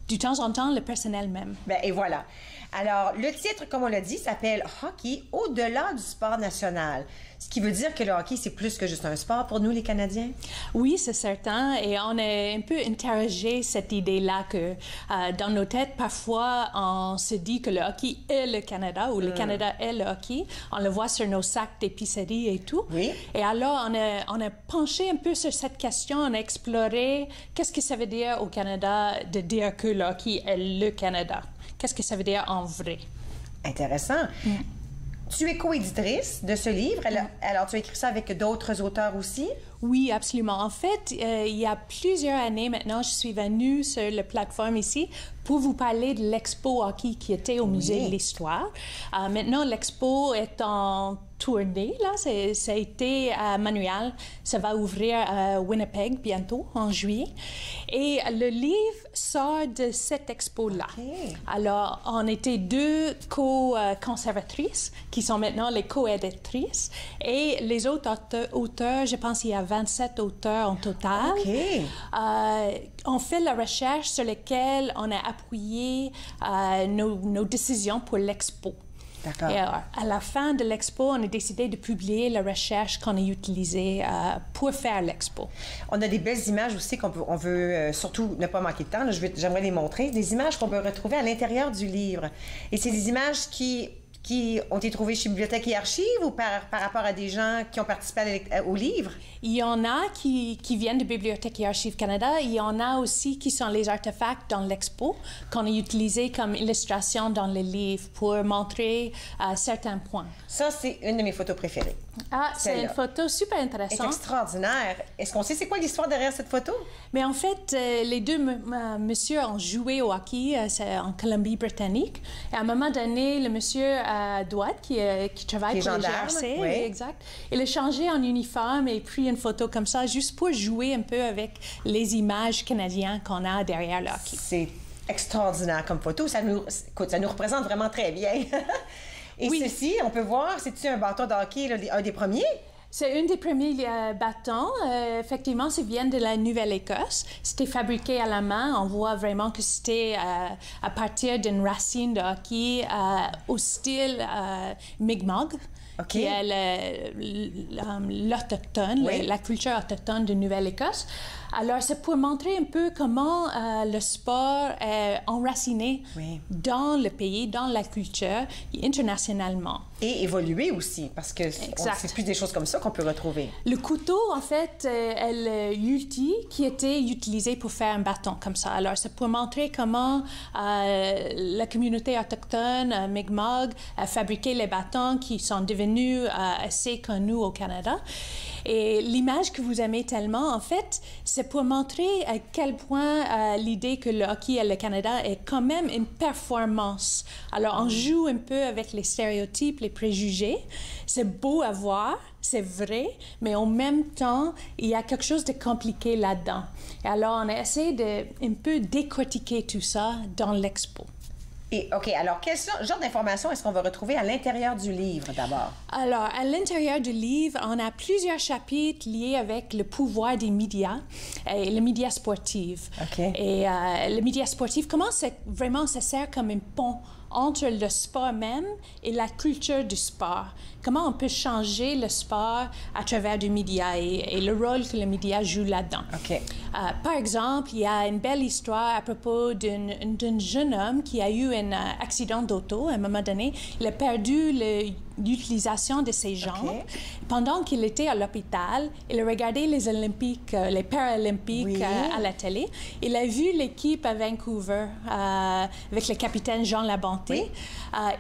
J: du temps en temps, le personnel même.
C: Ben, et voilà. Alors, le titre, comme on l'a dit, s'appelle Hockey au-delà du sport national. Ce qui veut dire que le hockey, c'est plus que juste un sport pour nous, les Canadiens?
J: Oui, c'est certain. Et on a un peu interrogé cette idée-là que dans nos têtes, parfois, on se dit que le hockey est le Canada ou le Canada est le hockey. On le voit sur nos sacs d'épicerie et tout.
C: Oui.
J: Et alors, on a penché un peu sur cette question. On a exploré qu'est-ce que ça veut dire au Canada de dire que le hockey est le Canada. Qu'est-ce que ça veut dire en vrai?
C: Intéressant. Tu es co-éditrice de ce livre. Alors, tu as écrit ça avec d'autres auteurs aussi?
J: Oui, absolument. En fait, il y a plusieurs années maintenant, je suis venue sur la plateforme ici pour vous parler de l'expo hockey qui était au Musée de l'Histoire. Maintenant, l'expo est en tournée, là. Ça a été à Montréal. Ça va ouvrir à Winnipeg bientôt, en juillet. Et le livre sort de cette expo-là. Okay. Alors, on était deux co-conservatrices qui sont maintenant les co-éditrices. Et les autres auteurs, je pense qu'il y a 27 auteurs en total.
C: Okay.
J: On fait la recherche sur laquelle on a appuyé nos décisions pour l'expo.
C: D'accord.
J: Et alors, à la fin de l'expo, on a décidé de publier la recherche qu'on a utilisée pour faire l'expo.
C: On a des belles images aussi on veut surtout ne pas manquer de temps. J'aimerais les montrer. Des images qu'on peut retrouver à l'intérieur du livre. Et c'est des images qui ont été trouvées chez Bibliothèque et Archives ou par rapport à des gens qui ont participé au livre?
J: Il y en a qui viennent de Bibliothèque et Archives Canada. Il y en a aussi qui sont les artefacts dans l'expo qu'on a utilisés comme illustration dans le livre pour montrer certains points.
C: Ça, c'est une de mes photos préférées.
J: Ah, c'est une photo super intéressante.
C: C'est extraordinaire. Est-ce qu'on sait c'est quoi l'histoire derrière cette photo?
J: Mais en fait, les deux messieurs ont joué au hockey en Colombie-Britannique. Et à un moment donné, le monsieur Douat, qui travaille pour le GRC,
C: oui.
J: exact, il a changé en uniforme et pris une photo comme ça, juste pour jouer un peu avec les images canadiennes qu'on a derrière le hockey.
C: C'est extraordinaire comme photo. Ça nous représente vraiment très bien. Et oui. Ceci, on peut voir, c'est-tu un bâton de hockey, là, un des premiers?
J: C'est un des premiers bâtons. Effectivement, ça vient de la Nouvelle-Écosse. C'était fabriqué à la main. On voit vraiment que c'était à partir d'une racine de hockey au style Mi'kmaq.
C: Okay.
J: Qui est l'autochtone, oui. La culture autochtone de Nouvelle-Écosse. Alors, c'est pour montrer un peu comment le sport est enraciné oui. dans le pays, dans la culture, internationalement.
C: Et évoluer aussi, parce que c'est plus des choses comme ça qu'on peut retrouver.
J: Le couteau, en fait, est l'outil qui était utilisé pour faire un bâton comme ça. Alors, c'est pour montrer comment la communauté autochtone, Mi'kmaq, a fabriqué les bâtons qui sont devenus assez connus au Canada. Et l'image que vous aimez tellement, en fait, c'est pour montrer à quel point l'idée que le hockey et le Canada est quand même une performance. Alors, on joue un peu avec les stéréotypes, les préjugés. C'est beau à voir, c'est vrai, mais en même temps, il y a quelque chose de compliqué là-dedans. Et alors, on a essayé de un peu décortiquer tout ça dans l'expo.
C: Et, OK, alors, quel genre d'informations est-ce qu'on va retrouver à l'intérieur du livre, d'abord?
J: Alors, à l'intérieur du livre, on a plusieurs chapitres liés avec le pouvoir des médias et les médias sportifs.
C: OK.
J: Et les médias sportifs, comment vraiment ça sert comme un pont entre le sport même et la culture du sport. Comment on peut changer le sport à travers des médias et le rôle que les médias jouent là-dedans.
C: OK.
J: Par exemple, il y a une belle histoire à propos d'un jeune homme qui a eu un accident d'auto à un moment donné. Il a perdu l'utilisation de ses jambes. Okay. Pendant qu'il était à l'hôpital, il a regardé les Olympiques, les Paralympiques oui. À la télé. Il a vu l'équipe à Vancouver avec le capitaine Jean Labonté. Oui.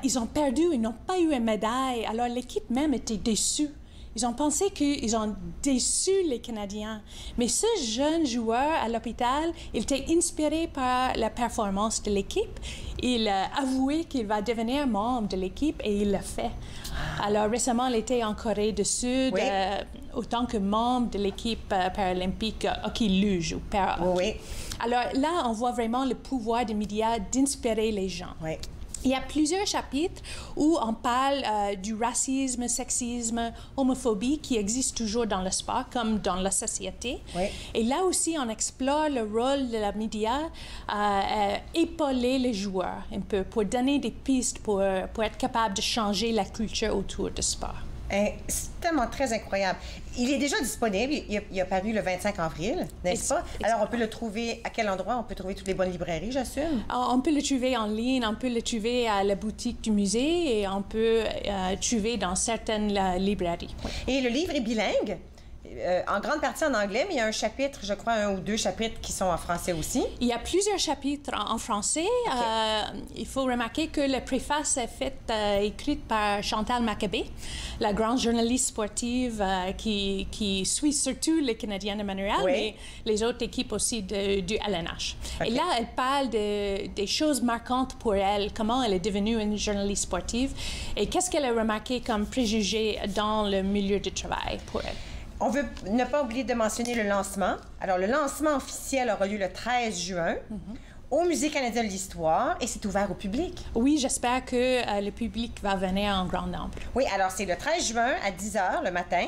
J: Ils ont perdu, ils n'ont pas eu une médaille. Alors l'équipe même était déçue. Ils ont pensé qu'ils ont déçu les Canadiens. Mais ce jeune joueur à l'hôpital, il était inspiré par la performance de l'équipe. Il a avoué qu'il va devenir membre de l'équipe et il l'a fait. Alors récemment, il était en Corée du Sud, oui. Autant que membre de l'équipe paralympique hockey luge ou para-hockey.
C: Oui.
J: Alors là, on voit vraiment le pouvoir des médias d'inspirer les gens.
C: Oui.
J: Il y a plusieurs chapitres où on parle du racisme, sexisme, homophobie qui existent toujours dans le sport comme dans la société.
C: Oui.
J: Et là aussi, on explore le rôle de la média à épauler les joueurs un peu pour donner des pistes pour être capable de changer la culture autour du sport.
C: C'est tellement très incroyable. Il est déjà disponible. Il a paru le 25 avril, n'est-ce pas? Alors, on peut le trouver à quel endroit? On peut trouver toutes les bonnes librairies, j'assume?
J: On peut le trouver en ligne, on peut le trouver à la boutique du musée et on peut le trouver dans certaines librairies. Oui.
C: Et le livre est bilingue? En grande partie en anglais, mais il y a un chapitre, je crois, 1 ou 2 chapitres qui sont en français aussi.
J: Il y a plusieurs chapitres en français. Okay. Il faut remarquer que la préface est faite, écrite par Chantal Maccabé, la grande journaliste sportive qui suit surtout les Canadiens de Montréal, oui. Mais les autres équipes aussi du LNH. Okay. Et là, elle parle des choses marquantes pour elle, comment elle est devenue une journaliste sportive et qu'est-ce qu'elle a remarqué comme préjugés dans le milieu du travail pour elle.
C: On veut ne pas oublier de mentionner le lancement. Alors, le lancement officiel aura lieu le 13 juin au Musée canadien de l'Histoire et c'est ouvert au public.
J: Oui, j'espère que le public va venir en grand nombre.
C: Oui, alors c'est le 13 juin à 10 h le matin.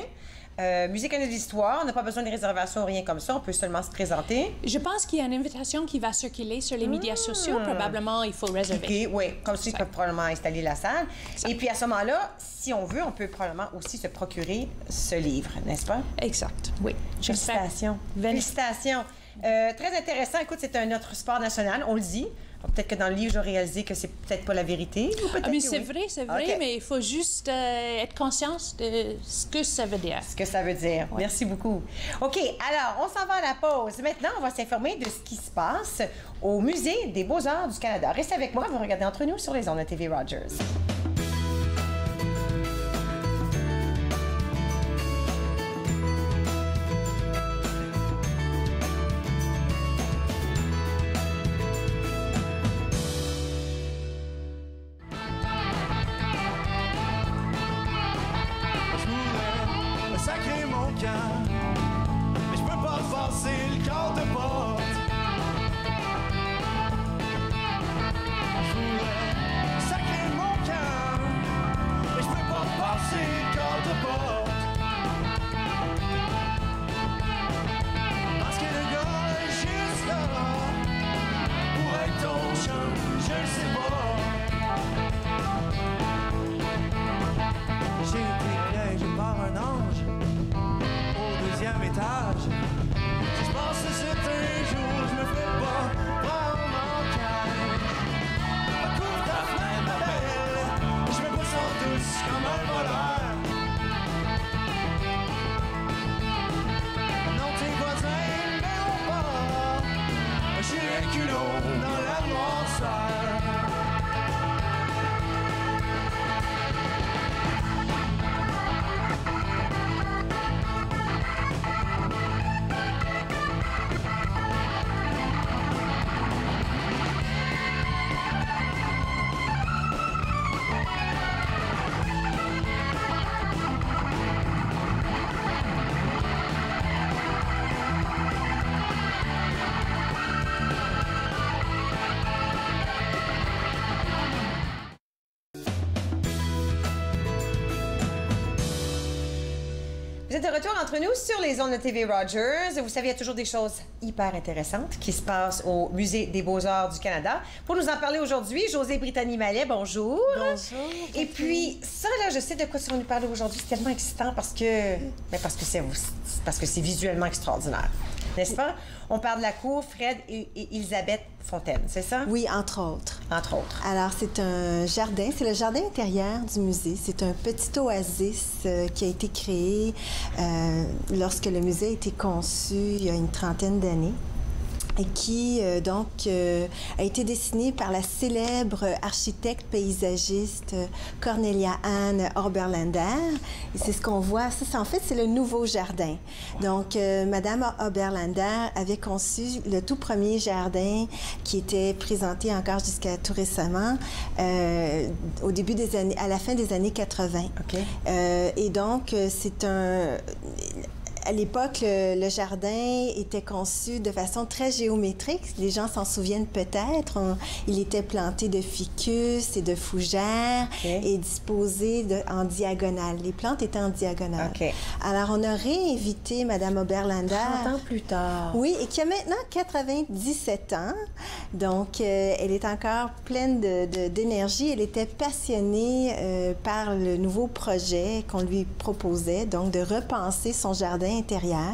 C: Musée canadien de l'Histoire, on n'a pas besoin de réservation ou rien comme ça, on peut seulement se présenter.
J: Je pense qu'il y a une invitation qui va circuler sur les médias sociaux. Probablement, il faut réserver.
C: OK, oui, comme ça, ils peuvent probablement installer la salle. Exact. Et puis à ce moment-là, si on veut, on peut probablement aussi se procurer ce livre, n'est-ce pas?
J: Exact, oui.
C: Félicitations. Félicitations. Très intéressant. Écoute, c'est un autre sport national, on le dit. Peut-être que dans le livre, j'ai réalisé que c'est peut-être pas la vérité.
J: Mais c'est vrai, okay. Mais il faut juste être conscient de ce que ça veut dire.
C: Ce que ça veut dire. Ouais. Merci beaucoup. OK, alors, on s'en va à la pause. Maintenant, on va s'informer de ce qui se passe au Musée des Beaux-Arts du Canada. Restez avec moi, vous regardez Entre nous sur les ondes de TV Rogers.
H: Mais je peux pas passer le quart de porte. Je voulais sacrer mon cœur, mais je peux pas passer le quart de porte. Parce que le gars est juste là pour être ton chum, je le sais pas. J'ai été piégé par un ange au deuxième étage. Si je pense que c'est un jour, je me fais pas prendre mon cage. Couvre ta fenêtre, ma belle, je me pousse en douce comme un voleur. Non, tes voisins ne verront pas, j'ai un culot dans la noirceur.
C: Vous êtes de retour entre nous sur les ondes de TV Rogers. Vous savez, il y a toujours des choses hyper intéressantes qui se passent au Musée des Beaux-Arts du Canada. Pour nous en parler aujourd'hui, Josée Brittany-Mallet, bonjour.
K: Bonjour.
C: Et puis, ça, là, je sais de quoi tu vas nous parler aujourd'hui. C'est tellement excitant parce que c'est visuellement extraordinaire. N'est-ce pas? On parle de la cour Fred et Elisabeth Fontaine, c'est ça?
K: Oui, entre autres.
C: Entre autres.
K: Alors, c'est un jardin, c'est le jardin intérieur du musée. C'est un petit oasis qui a été créé lorsque le musée a été conçu il y a une trentaine d'années. Et qui, a été dessiné par la célèbre architecte paysagiste Cornelia Ann Oberländer. Et c'est ce qu'on voit. Ça, en fait, c'est le nouveau jardin. Donc, Madame Oberländer avait conçu le tout premier jardin qui était présenté encore jusqu'à tout récemment, au début des années, à la fin des années 80.
C: OK.
K: Et donc, c'est un... à l'époque, le jardin était conçu de façon très géométrique. Les gens s'en souviennent peut-être. Il était planté de ficus et de fougères et disposé en diagonale. Les plantes étaient en diagonale. Alors, on a réinvité Mme Oberlander.
C: 30 ans plus tard.
K: Oui, et qui a maintenant 97 ans. Donc, elle est encore pleine d'énergie. Elle était passionnée par le nouveau projet qu'on lui proposait, donc de repenser son jardin intérieur.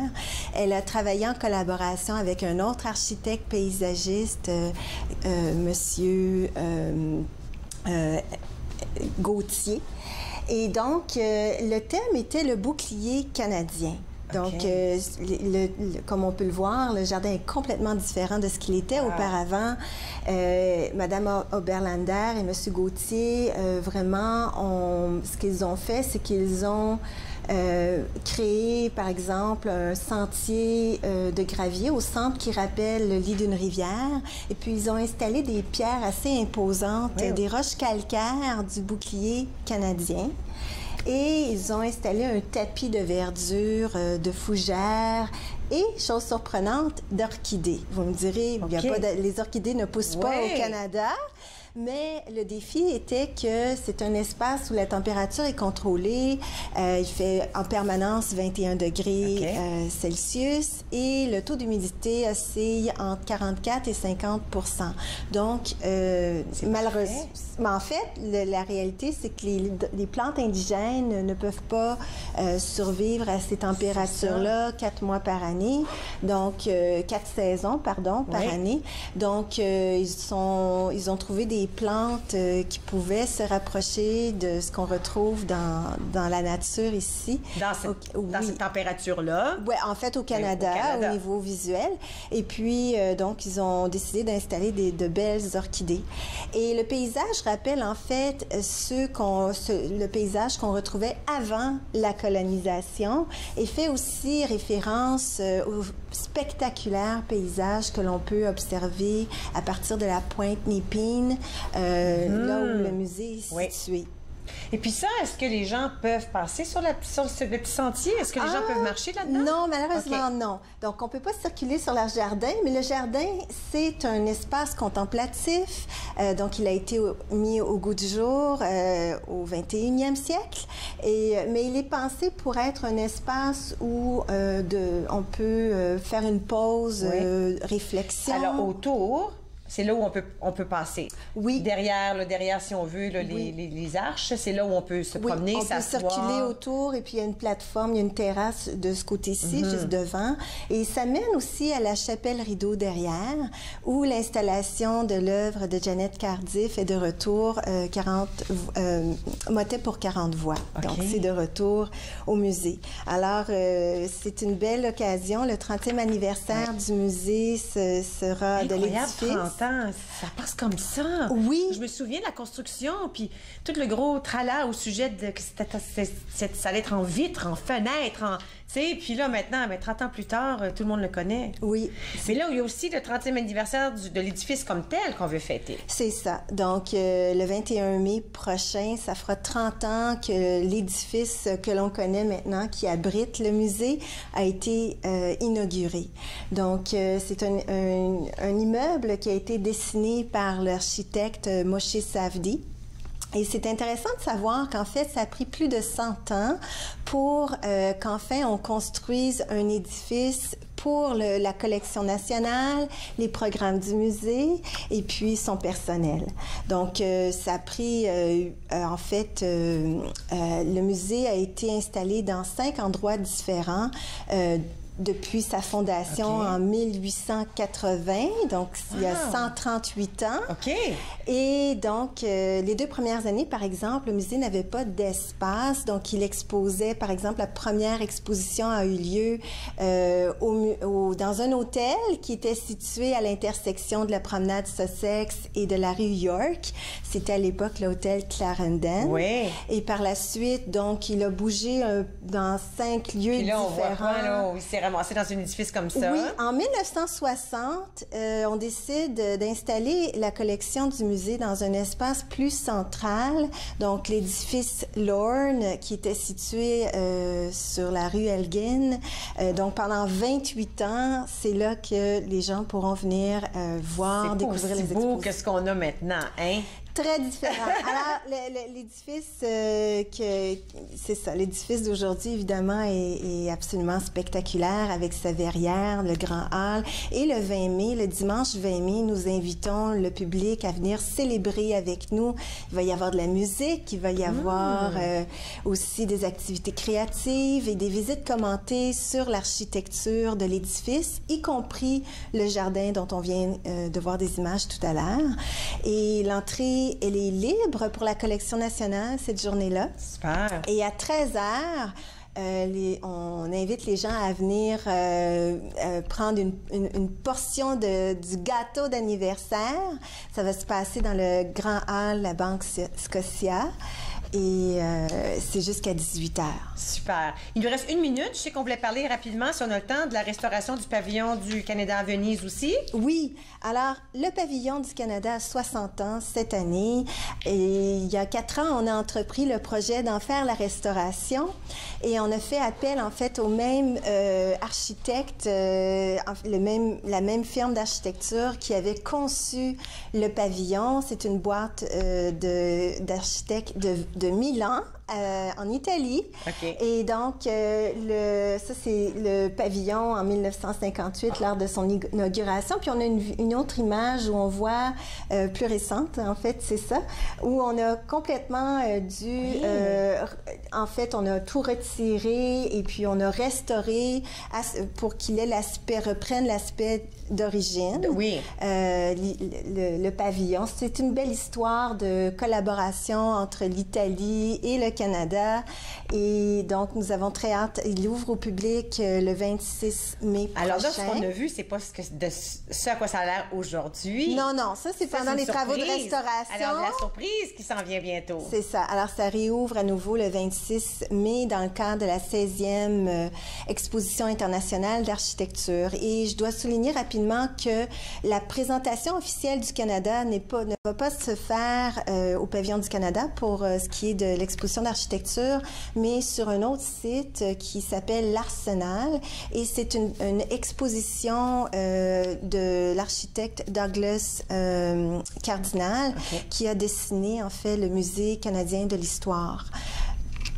K: Elle a travaillé en collaboration avec un autre architecte paysagiste, Monsieur Gauthier. Et donc, le thème était le bouclier canadien. Donc, comme on peut le voir, le jardin est complètement différent de ce qu'il était auparavant. Madame Oberlander et Monsieur Gauthier, vraiment, ce qu'ils ont fait, c'est qu'ils ont créé, par exemple, un sentier de gravier au centre qui rappelle le lit d'une rivière. Et puis, ils ont installé des pierres assez imposantes, des roches calcaires du bouclier canadien. Et ils ont installé un tapis de verdure, de fougères et, chose surprenante, d'orchidées. Vous me direz, les orchidées ne poussent pas au Canada. Mais le défi était que c'est un espace où la température est contrôlée. Il fait en permanence 21 degrés Celsius et le taux d'humidité oscille entre 44 et 50 %. Donc, malheureusement, en fait, la réalité, c'est que les plantes indigènes ne peuvent pas survivre à ces températures-là 4 mois par année. Donc, 4 saisons, pardon, par année. Donc, ils ont trouvé des plantes qui pouvaient se rapprocher de ce qu'on retrouve dans la nature ici.
C: Dans cette température-là?
K: Oui, en fait, au Canada, au niveau visuel. Et puis, donc, ils ont décidé d'installer de belles orchidées. Et le paysage rappelle, en fait, le paysage qu'on retrouvait avant la colonisation et fait aussi référence au spectaculaire paysage que l'on peut observer à partir de la pointe Nipine, là où le musée est situé.
C: Et puis ça, est-ce que les gens peuvent passer sur le petit sentier? Est-ce que les gens peuvent marcher là-dedans?
K: Non, malheureusement, non. Donc, on ne peut pas circuler sur leur jardin, mais le jardin, c'est un espace contemplatif. Donc, il a été mis au goût du jour au 21e siècle. Mais il est pensé pour être un espace où on peut faire une pause, réflexion.
C: Alors, autour... C'est là où on peut passer.
K: Oui.
C: Derrière, si on veut, là, les arches, c'est là où on peut se promener, s'asseoir.
K: On peut circuler autour et puis il y a une plateforme, il y a une terrasse de ce côté-ci, juste devant. Et ça mène aussi à la chapelle Rideau derrière, où l'installation de l'œuvre de Janet Cardiff est de retour, motet pour 40 voix. Donc, c'est de retour au musée. Alors, c'est une belle occasion. Le 30e anniversaire du musée sera de l'édifice.
C: Ça passe comme ça.
K: Oui.
C: Je me souviens de la construction, puis tout le gros tralala au sujet de que ça allait être en vitre, en fenêtre, tu sais, puis là, maintenant, 30 ans plus tard, tout le monde le connaît.
K: Oui.
C: Mais là, il y a aussi le 30e anniversaire de l'édifice comme tel qu'on veut fêter.
K: C'est ça. Donc, le 21 mai prochain, ça fera 30 ans que l'édifice que l'on connaît maintenant, qui abrite le musée, a été inauguré. Donc, c'est un immeuble qui a été dessiné par l'architecte Moshe Safdie. Et c'est intéressant de savoir qu'en fait, ça a pris plus de 100 ans pour qu'enfin on construise un édifice pour la collection nationale, les programmes du musée et puis son personnel. Donc, ça a pris, en fait, le musée a été installé dans 5 endroits différents depuis sa fondation en 1880, donc il y a 138 ans. Et donc, les 2 premières années, par exemple, le musée n'avait pas d'espace, donc il exposait, par exemple, la première exposition a eu lieu dans un hôtel qui était situé à l'intersection de la promenade Sussex et de la rue York. C'était à l'époque l'hôtel Clarendon. Et par la suite, donc, il a bougé dans 5 lieux différents.
C: On voit quoi, là, où il s'est ramassé dans un édifice comme ça.
K: Oui, en 1960, on décide d'installer la collection du musée dans un espace plus central, donc l'édifice Lorne, qui était situé sur la rue Elgin. Donc pendant 28 ans, c'est là que les gens pourront venir voir, découvrir les expositions.
C: C'est beau que ce qu'on a maintenant, hein?
K: Très différent. Alors, l'édifice, c'est ça, l'édifice d'aujourd'hui, évidemment, est absolument spectaculaire avec sa verrière, le grand hall. Et le 20 mai, le dimanche 20 mai, nous invitons le public à venir célébrer avec nous. Il va y avoir de la musique, il va y avoir aussi des activités créatives et des visites commentées sur l'architecture de l'édifice, y compris le jardin dont on vient de voir des images tout à l'heure. Et l'entrée, elle est libre pour la collection nationale cette journée-là.
C: Super.
K: Et à 13h, on invite les gens à venir prendre une portion du gâteau d'anniversaire. Ça va se passer dans le grand hall de la Banque Scotia. Et c'est jusqu'à 18h.
C: Super. Il nous reste 1 minute. Je sais qu'on voulait parler rapidement, si on a le temps, de la restauration du pavillon du Canada à Venise aussi.
K: Oui. Alors, le pavillon du Canada a 60 ans cette année. Et il y a 4 ans, on a entrepris le projet d'en faire la restauration. Et on a fait appel, en fait, au même architecte, la même firme d'architecture qui avait conçu le pavillon. C'est une boîte d'architectes de Milan, en Italie.
C: Okay.
K: Et donc, ça, c'est le pavillon en 1958, lors de son inauguration. Puis on a une autre image où on voit, plus récente, en fait, c'est ça, où on a complètement en fait, on a tout retiré et puis on a restauré pour qu'il ait reprenne l'aspect d'origine.
C: Oui.
K: Le pavillon. C'est une belle histoire de collaboration entre l'Italie et le Canada. Et donc, nous avons très hâte. Il ouvre au public le 26 mai prochain.
C: Alors là, ce qu'on a vu, c'est pas ce à quoi ça a l'air aujourd'hui.
K: Non, non. Ça, c'est pendant les travaux de restauration.
C: Alors, la surprise qui s'en vient bientôt.
K: C'est ça. Alors, ça réouvre à nouveau le 26 mai dans le cadre de la 16e Exposition internationale d'architecture. Et je dois souligner rapidement que la présentation officielle du Canada ne va pas se faire au Pavillon du Canada pour ce qui est de l'exposition d'architecture, mais sur un autre site qui s'appelle l'Arsenal. Et c'est une exposition de l'architecte Douglas Cardinal, qui a dessiné, en fait, le Musée canadien de l'histoire,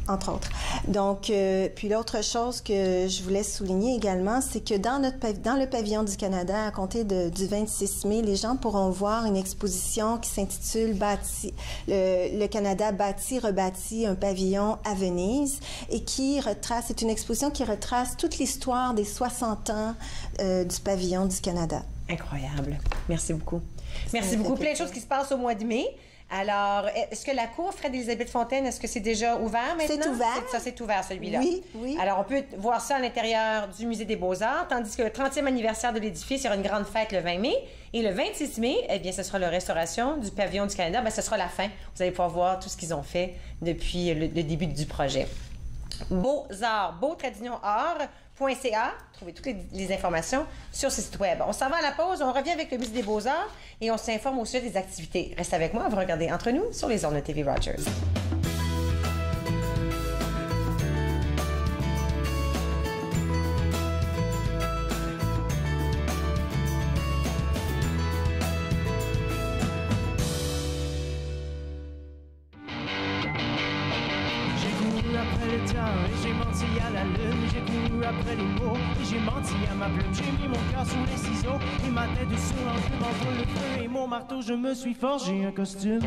K: entre autres. Donc, puis l'autre chose que je voulais souligner également, c'est que dans le pavillon du Canada, à compter du 26 mai, les gens pourront voir une exposition qui s'intitule Le Canada bâti, rebâti, un pavillon à Venise, et c'est une exposition qui retrace toute l'histoire des 60 ans du pavillon du Canada.
C: Incroyable. Merci beaucoup. Merci beaucoup. Plein de choses qui se passent au mois de mai. Alors, est-ce que la cour Fred-Élisabeth Fontaine, est-ce que c'est déjà ouvert maintenant?
K: C'est ouvert.
C: Ça, c'est ouvert, celui-là.
K: Oui, oui.
C: Alors, on peut voir ça à l'intérieur du Musée des Beaux-Arts, tandis que le 30e anniversaire de l'édifice, il y aura une grande fête le 20 mai. Et le 26 mai, eh bien, ce sera la restauration du pavillon du Canada. Bien, ce sera la fin. Vous allez pouvoir voir tout ce qu'ils ont fait depuis le début du projet. Beaux-Arts, Beautradunionart.ca. Trouvez toutes les informations sur ce site web. On s'en va à la pause, on revient avec le Musée des Beaux-Arts et on s'informe au sujet des activités. Restez avec moi, vous regardez Entre nous sur les ondes de TV Rogers.
H: J'ai menti à la lune, j'ai couru après les mots et j'ai menti à ma plume. J'ai mis mon cœur sous les ciseaux et ma tête sur l'enclume entre le feu et mon marteau. Je me suis forgé un costume.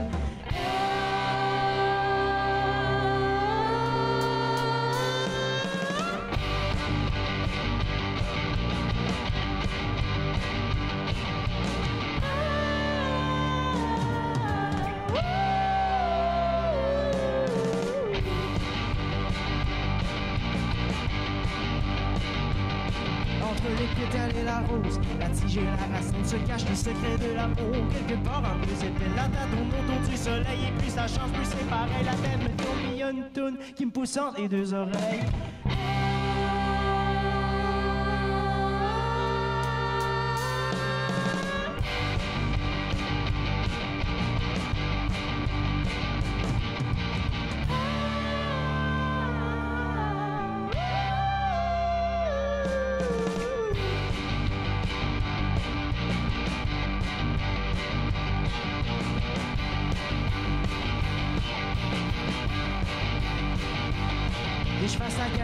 H: La tige et la racine se cachent les secrets de l'amour. Quelque part en plus épais, la date autour du soleil. Et plus ça change, plus c'est pareil. La tête me tourne, il y a une toune qui me pousse entre les deux oreilles.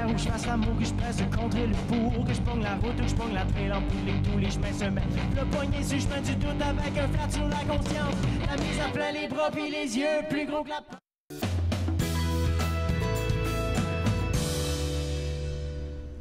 H: temps que je fasse l'amour, que je presse contre le bourg, que je pogne la route, que je pogne la trail en bowling, tous les chemins se mettent. Le poignet sur le chemin du doute avec un flat sur la conscience. La mise à plein les bras puis les yeux plus gros que la...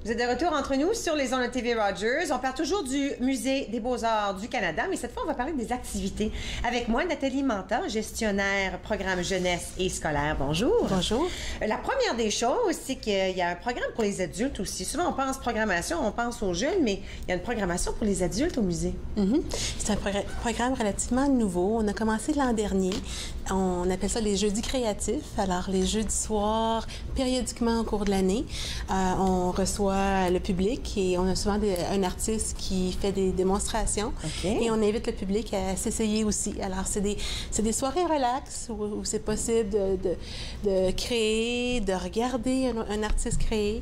C: Vous êtes de retour entre nous sur les ondes de TV Rogers. On parle toujours du Musée des Beaux-Arts du Canada, mais cette fois, on va parler des activités. Avec moi, Nathalie Manta, gestionnaire programme jeunesse et scolaire. Bonjour.
G: Bonjour.
C: La première des choses, c'est qu'il y a un programme pour les adultes aussi. Souvent, on pense programmation, on pense aux jeunes, mais il y a une programmation pour les adultes au musée.
G: C'est un programme relativement nouveau. On a commencé l'an dernier. On appelle ça les jeudis créatifs. Alors, les jeudis soirs, périodiquement au cours de l'année, on reçoit le public et on a souvent un artiste qui fait des démonstrations. Et on invite le public à s'essayer aussi. Alors, c'est des soirées relax où c'est possible de créer, de regarder un artiste créer.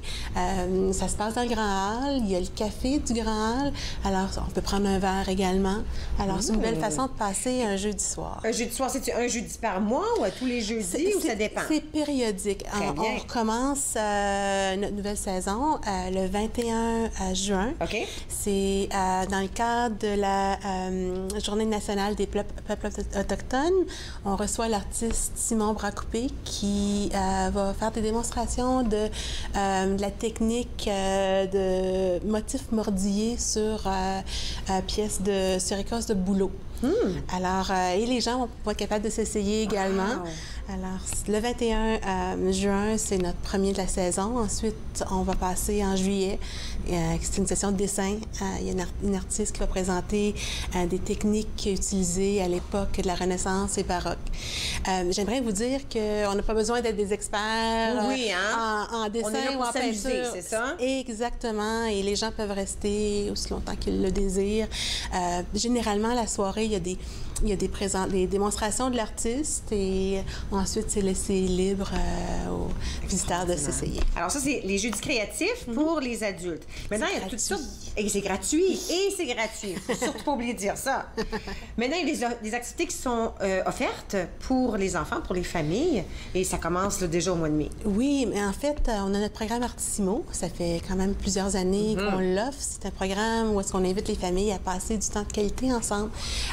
G: Ça se passe dans le Grand Hall. Il y a le café du Grand Hall. Alors, on peut prendre un verre également. Alors, c'est une belle façon de passer un jeudi soir.
C: Un jeudi soir, c'est un jeudi par mois ou à tous les jeudis ou ça dépend?
G: C'est périodique. On recommence notre nouvelle saison le 21 juin. C'est dans le cadre de la Journée nationale des peuples autochtones. On reçoit l'artiste Simon Bracoupé qui va faire des démonstrations de la technique de motifs mordillés sur pièces sur écorce de bouleau. Alors, et les gens vont être capables de s'essayer également. Alors, le 21 juin, c'est notre premier de la saison. Ensuite, on va passer en juillet. C'est une session de dessin. Il y a une artiste qui va présenter des techniques utilisées à l'époque de la Renaissance et baroque. J'aimerais vous dire qu'on n'a pas besoin d'être des experts en dessin ou en peinture.
C: C'est ça?
G: Exactement. Et les gens peuvent rester aussi longtemps qu'ils le désirent. Généralement, la soirée, il y a des démonstrations de l'artiste et ensuite, c'est laissé libre aux visiteurs de s'essayer.
C: Alors ça, c'est les jeudis créatifs pour les adultes. Maintenant, il y a toutes sortes... Et c'est gratuit. Et c'est gratuit. Faut surtout pas oublier de dire ça. Maintenant, il y a des activités qui sont offertes pour les enfants, pour les familles. Et ça commence là, déjà au mois de mai.
G: Oui, mais en fait, on a notre programme Artissimo. Ça fait quand même plusieurs années qu'on l'offre. C'est un programme où est-ce qu'on invite les familles à passer du temps de qualité ensemble.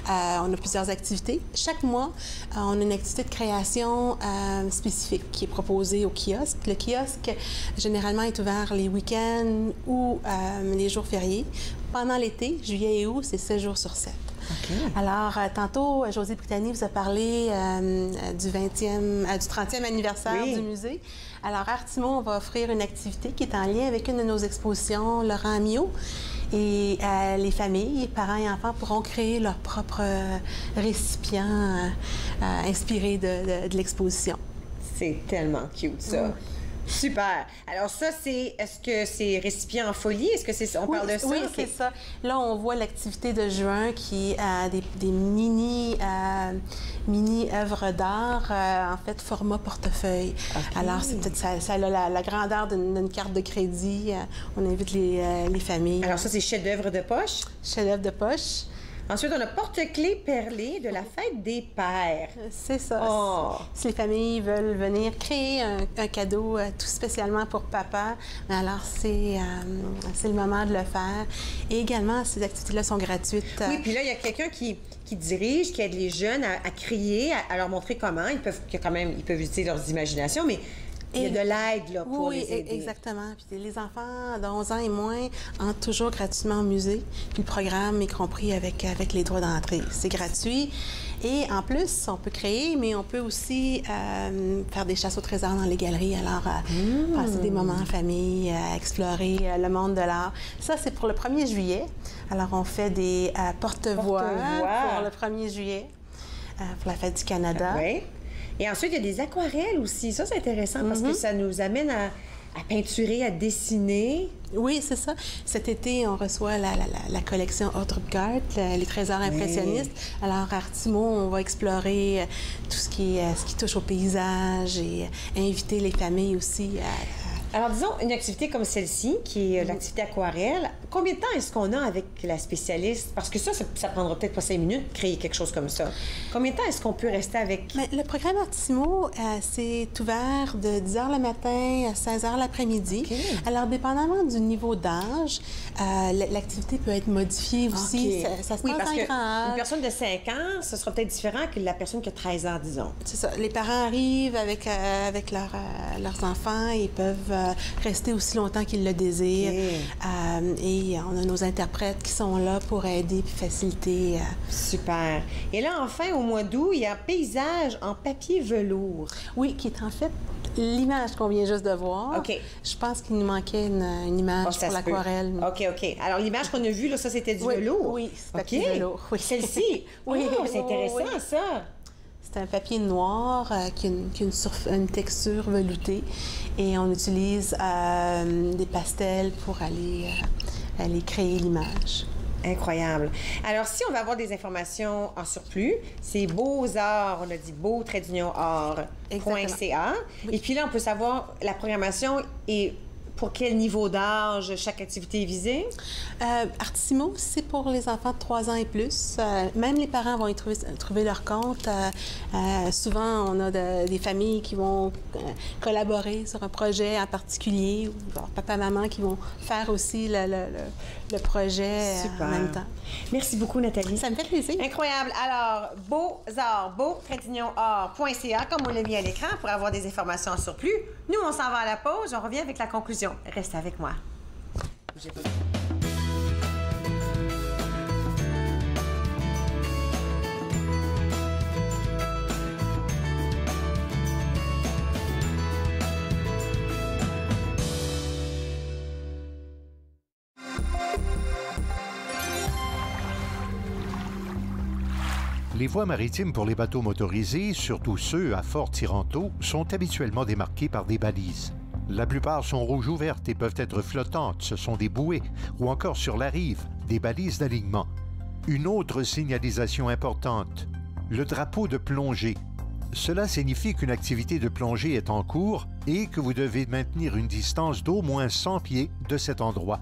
G: On a plusieurs activités. Chaque mois, on a une activité de création spécifique qui est proposée au kiosque. Le kiosque, généralement, est ouvert les week-ends ou les jours fériés. Pendant l'été, juillet et août, c'est 7 jours sur 7. Alors, tantôt, Josée Brittany vous a parlé du 30e anniversaire du musée. Alors, Artimo, on va offrir une activité qui est en lien avec une de nos expositions, Laurent Amiot. Et les familles, parents et enfants pourront créer leur propre récipient inspiré de l'exposition.
C: C'est tellement cute, ça. Super. Alors ça, est-ce que c'est récipient en folie? Est-ce que on parle de ça?
G: Oui, c'est ça. Là, on voit l'activité de juin qui a des mini œuvres d'art, en fait, format portefeuille. Alors, c'est peut-être ça a la grandeur d'une carte de crédit. On invite les familles.
C: Alors ça, c'est chef-d'œuvre de poche?
G: Chef-d'œuvre de poche.
C: Ensuite, on a porte-clés perlés de la fête des pères.
G: C'est ça. Si les familles veulent venir créer un cadeau tout spécialement pour papa, alors c'est le moment de le faire. Et également, ces activités-là sont gratuites.
C: Oui, puis là, il y a quelqu'un qui dirige, qui aide les jeunes à créer, à leur montrer comment. Ils peuvent utiliser leurs imaginations, mais il y a de l'aide là, pour les aider.
G: Oui, exactement. Puis les enfants de 11 ans et moins entrent toujours gratuitement au musée. Puis le programme est compris avec les droits d'entrée. C'est gratuit. Et en plus, on peut créer, mais on peut aussi faire des chasses au trésor dans les galeries. Alors, passer des moments en famille, explorer le monde de l'art. Ça, c'est pour le 1er juillet. Alors, on fait des porte-voix pour le 1er juillet, pour la Fête du Canada.
C: Et ensuite, il y a des aquarelles aussi. Ça, c'est intéressant parce que ça nous amène à peinturer, à dessiner.
G: Oui, c'est ça. Cet été, on reçoit la collection Outregarde, les trésors impressionnistes. Alors, à Artimo, on va explorer tout ce qui touche au paysage et inviter les familles aussi
C: Alors, disons, une activité comme celle-ci, qui est l'activité aquarelle, combien de temps est-ce qu'on a avec la spécialiste? Parce que ça prendra peut-être pas 5 minutes, créer quelque chose comme ça. Combien de temps est-ce qu'on peut rester avec?
L: Mais le programme Artissimo, c'est ouvert de 10 h le matin à 16 h l'après-midi. Okay. Alors, dépendamment du niveau d'âge, l'activité peut être modifiée aussi.
C: Okay.
L: Ça se
C: oui,
L: passe
C: parce
L: en grand âge.
C: Une personne de 5 ans, ce sera peut-être différent que la personne qui a 13 ans, disons.
L: C'est ça. Les parents arrivent avec leurs enfants et peuvent rester aussi longtemps qu'ils le désirent. Okay. Et on a nos interprètes qui sont là pour aider et faciliter.
C: Super. Et là, enfin, au mois d'août, il y a un paysage en papier velours.
L: Oui, qui est en fait l'image qu'on vient juste de voir.
C: OK.
L: Je pense qu'il nous manquait une image pour l'aquarelle.
C: OK, OK. Alors, l'image qu'on a vue, là, ça, c'était du velours?
L: Oui, c'est papier velours. Oui.
C: Celle-ci? Oui. Oh, c'est intéressant, ça.
L: C'est un papier noir qui a une texture veloutée et on utilise des pastels pour aller créer l'image.
C: Incroyable. Alors, si on veut avoir des informations en surplus, c'est Beaux-Arts, on a dit beau-art.ca. Oui. Et puis là, on peut savoir la programmation et pour quel niveau d'âge chaque activité est visée?
L: Artissimo, c'est pour les enfants de 3 ans et plus. Même les parents vont y trouver leur compte. Souvent, on a des familles qui vont collaborer sur un projet en particulier, ou papa-maman qui vont faire aussi le projet en même temps.
C: Merci beaucoup, Nathalie.
L: Ça me fait plaisir.
C: Incroyable. Alors, Beaux-Arts, beau-art.ca, comme on l'a mis à l'écran, pour avoir des informations en surplus. Nous, on s'en va à la pause. On revient avec la conclusion. Restez avec moi. Bougez pas.
B: Les voies maritimes pour les bateaux motorisés, surtout ceux à fort tirant-eau, sont habituellement démarquées par des balises. La plupart sont rouges ouvertes et peuvent être flottantes, ce sont des bouées, ou encore sur la rive, des balises d'alignement. Une autre signalisation importante, le drapeau de plongée. Cela signifie qu'une activité de plongée est en cours et que vous devez maintenir une distance d'au moins 100 pieds de cet endroit.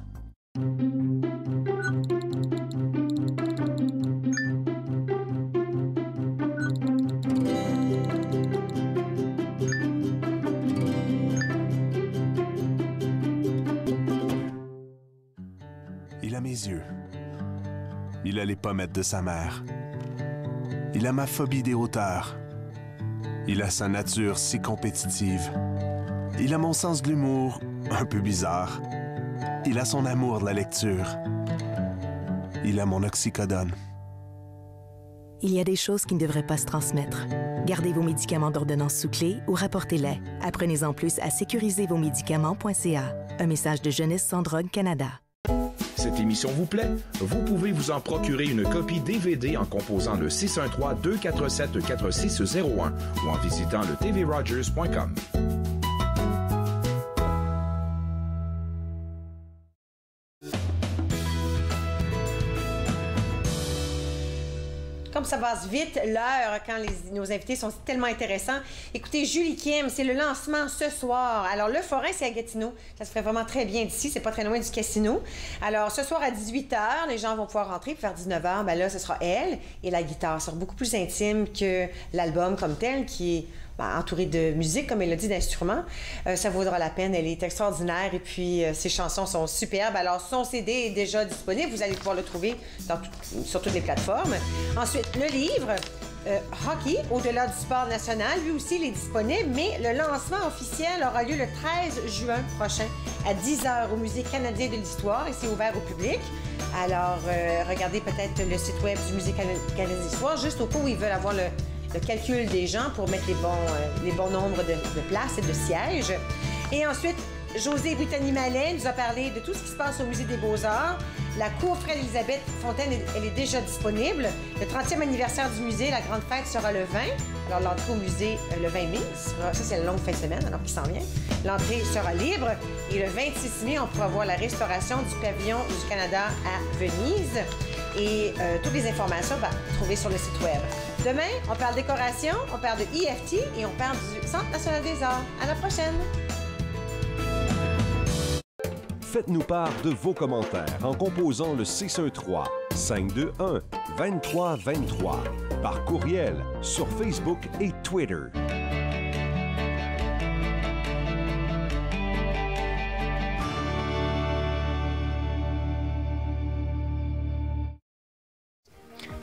M: Il a mes yeux. Il a les pommettes de sa mère. Il a ma phobie des hauteurs. Il a sa nature si compétitive. Il a mon sens de l'humour, un peu bizarre. Il a son amour de la lecture. Il a mon oxycodone.
N: Il y a des choses qui ne devraient pas se transmettre. Gardez vos médicaments d'ordonnance sous clé ou rapportez-les. Apprenez-en plus à sécuriservosmédicaments.ca. Un message de Jeunesse sans drogue Canada.
E: Cette émission vous plaît? Vous pouvez vous en procurer une copie DVD en composant le 613-247-4601 ou en visitant le tvrogers.com.
C: Comme ça passe vite, l'heure, quand nos invités sont tellement intéressants. Écoutez, Julie Kim, c'est le lancement ce soir. Alors, le Forain, c'est à Gatineau. Ça se ferait vraiment très bien d'ici. C'est pas très loin du casino. Alors, ce soir à 18 h, les gens vont pouvoir rentrer. Puis vers 19 h, ben là, ce sera elle et la guitare. Ça sera beaucoup plus intime que l'album comme tel, qui est entourée de musique, comme elle l'a dit, d'instruments. Ça vaudra la peine. Elle est extraordinaire et puis ses chansons sont superbes. Alors, son CD est déjà disponible. Vous allez pouvoir le trouver sur toutes les plateformes. Ensuite, le livre, Hockey, au-delà du sport national, lui aussi, il est disponible, mais le lancement officiel aura lieu le 13 juin prochain à 10 h au Musée canadien de l'histoire et c'est ouvert au public. Alors, regardez peut-être le site web du Musée canadien de l'histoire, juste au cas où ils veulent avoir le calcul des gens pour mettre les bons nombres de places et de sièges. Et ensuite, Josée Brittany-Mallet nous a parlé de tout ce qui se passe au Musée des Beaux-Arts. La cour Fred-Élisabeth Fontaine, elle est déjà disponible. Le 30e anniversaire du musée, la grande fête sera le 20. Alors, l'entrée au musée, le 20 mai. Ça, c'est la longue fin de semaine, alors qu'il s'en vient. L'entrée sera libre. Et le 26 mai, on pourra voir la restauration du pavillon du Canada à Venise. Et toutes les informations, trouvez sur le site web. Demain, on parle décoration, on parle de IFT et on parle du Centre national des arts. À la prochaine!
O: Faites-nous part de vos commentaires en composant le 613-521-2323 par courriel sur Facebook et Twitter.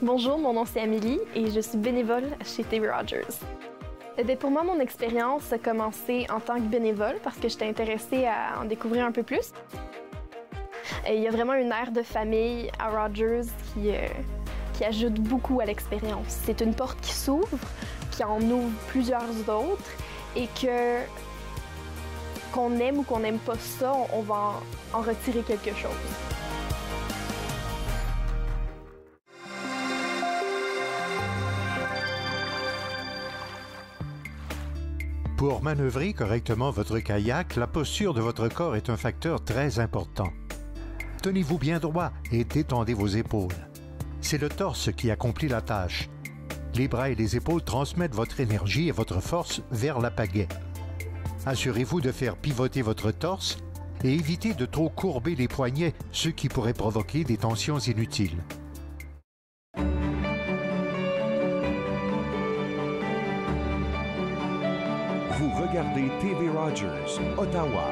P: Bonjour, mon nom c'est Amélie et je suis bénévole chez TV Rogers. Pour moi, mon expérience a commencé en tant que bénévole parce que j'étais intéressée à en découvrir un peu plus. Il y a vraiment une ère de famille à Rogers qui ajoute beaucoup à l'expérience. C'est une porte qui s'ouvre, qui en ouvre plusieurs autres et qu'on aime ou qu'on n'aime pas ça, on va en retirer quelque chose.
B: Pour manœuvrer correctement votre kayak, la posture de votre corps est un facteur très important. Tenez-vous bien droit et détendez vos épaules. C'est le torse qui accomplit la tâche. Les bras et les épaules transmettent votre énergie et votre force vers la pagaie. Assurez-vous de faire pivoter votre torse et évitez de trop courber les poignets, ce qui pourrait provoquer des tensions inutiles.
O: Vous regardez TV Rogers, Ottawa.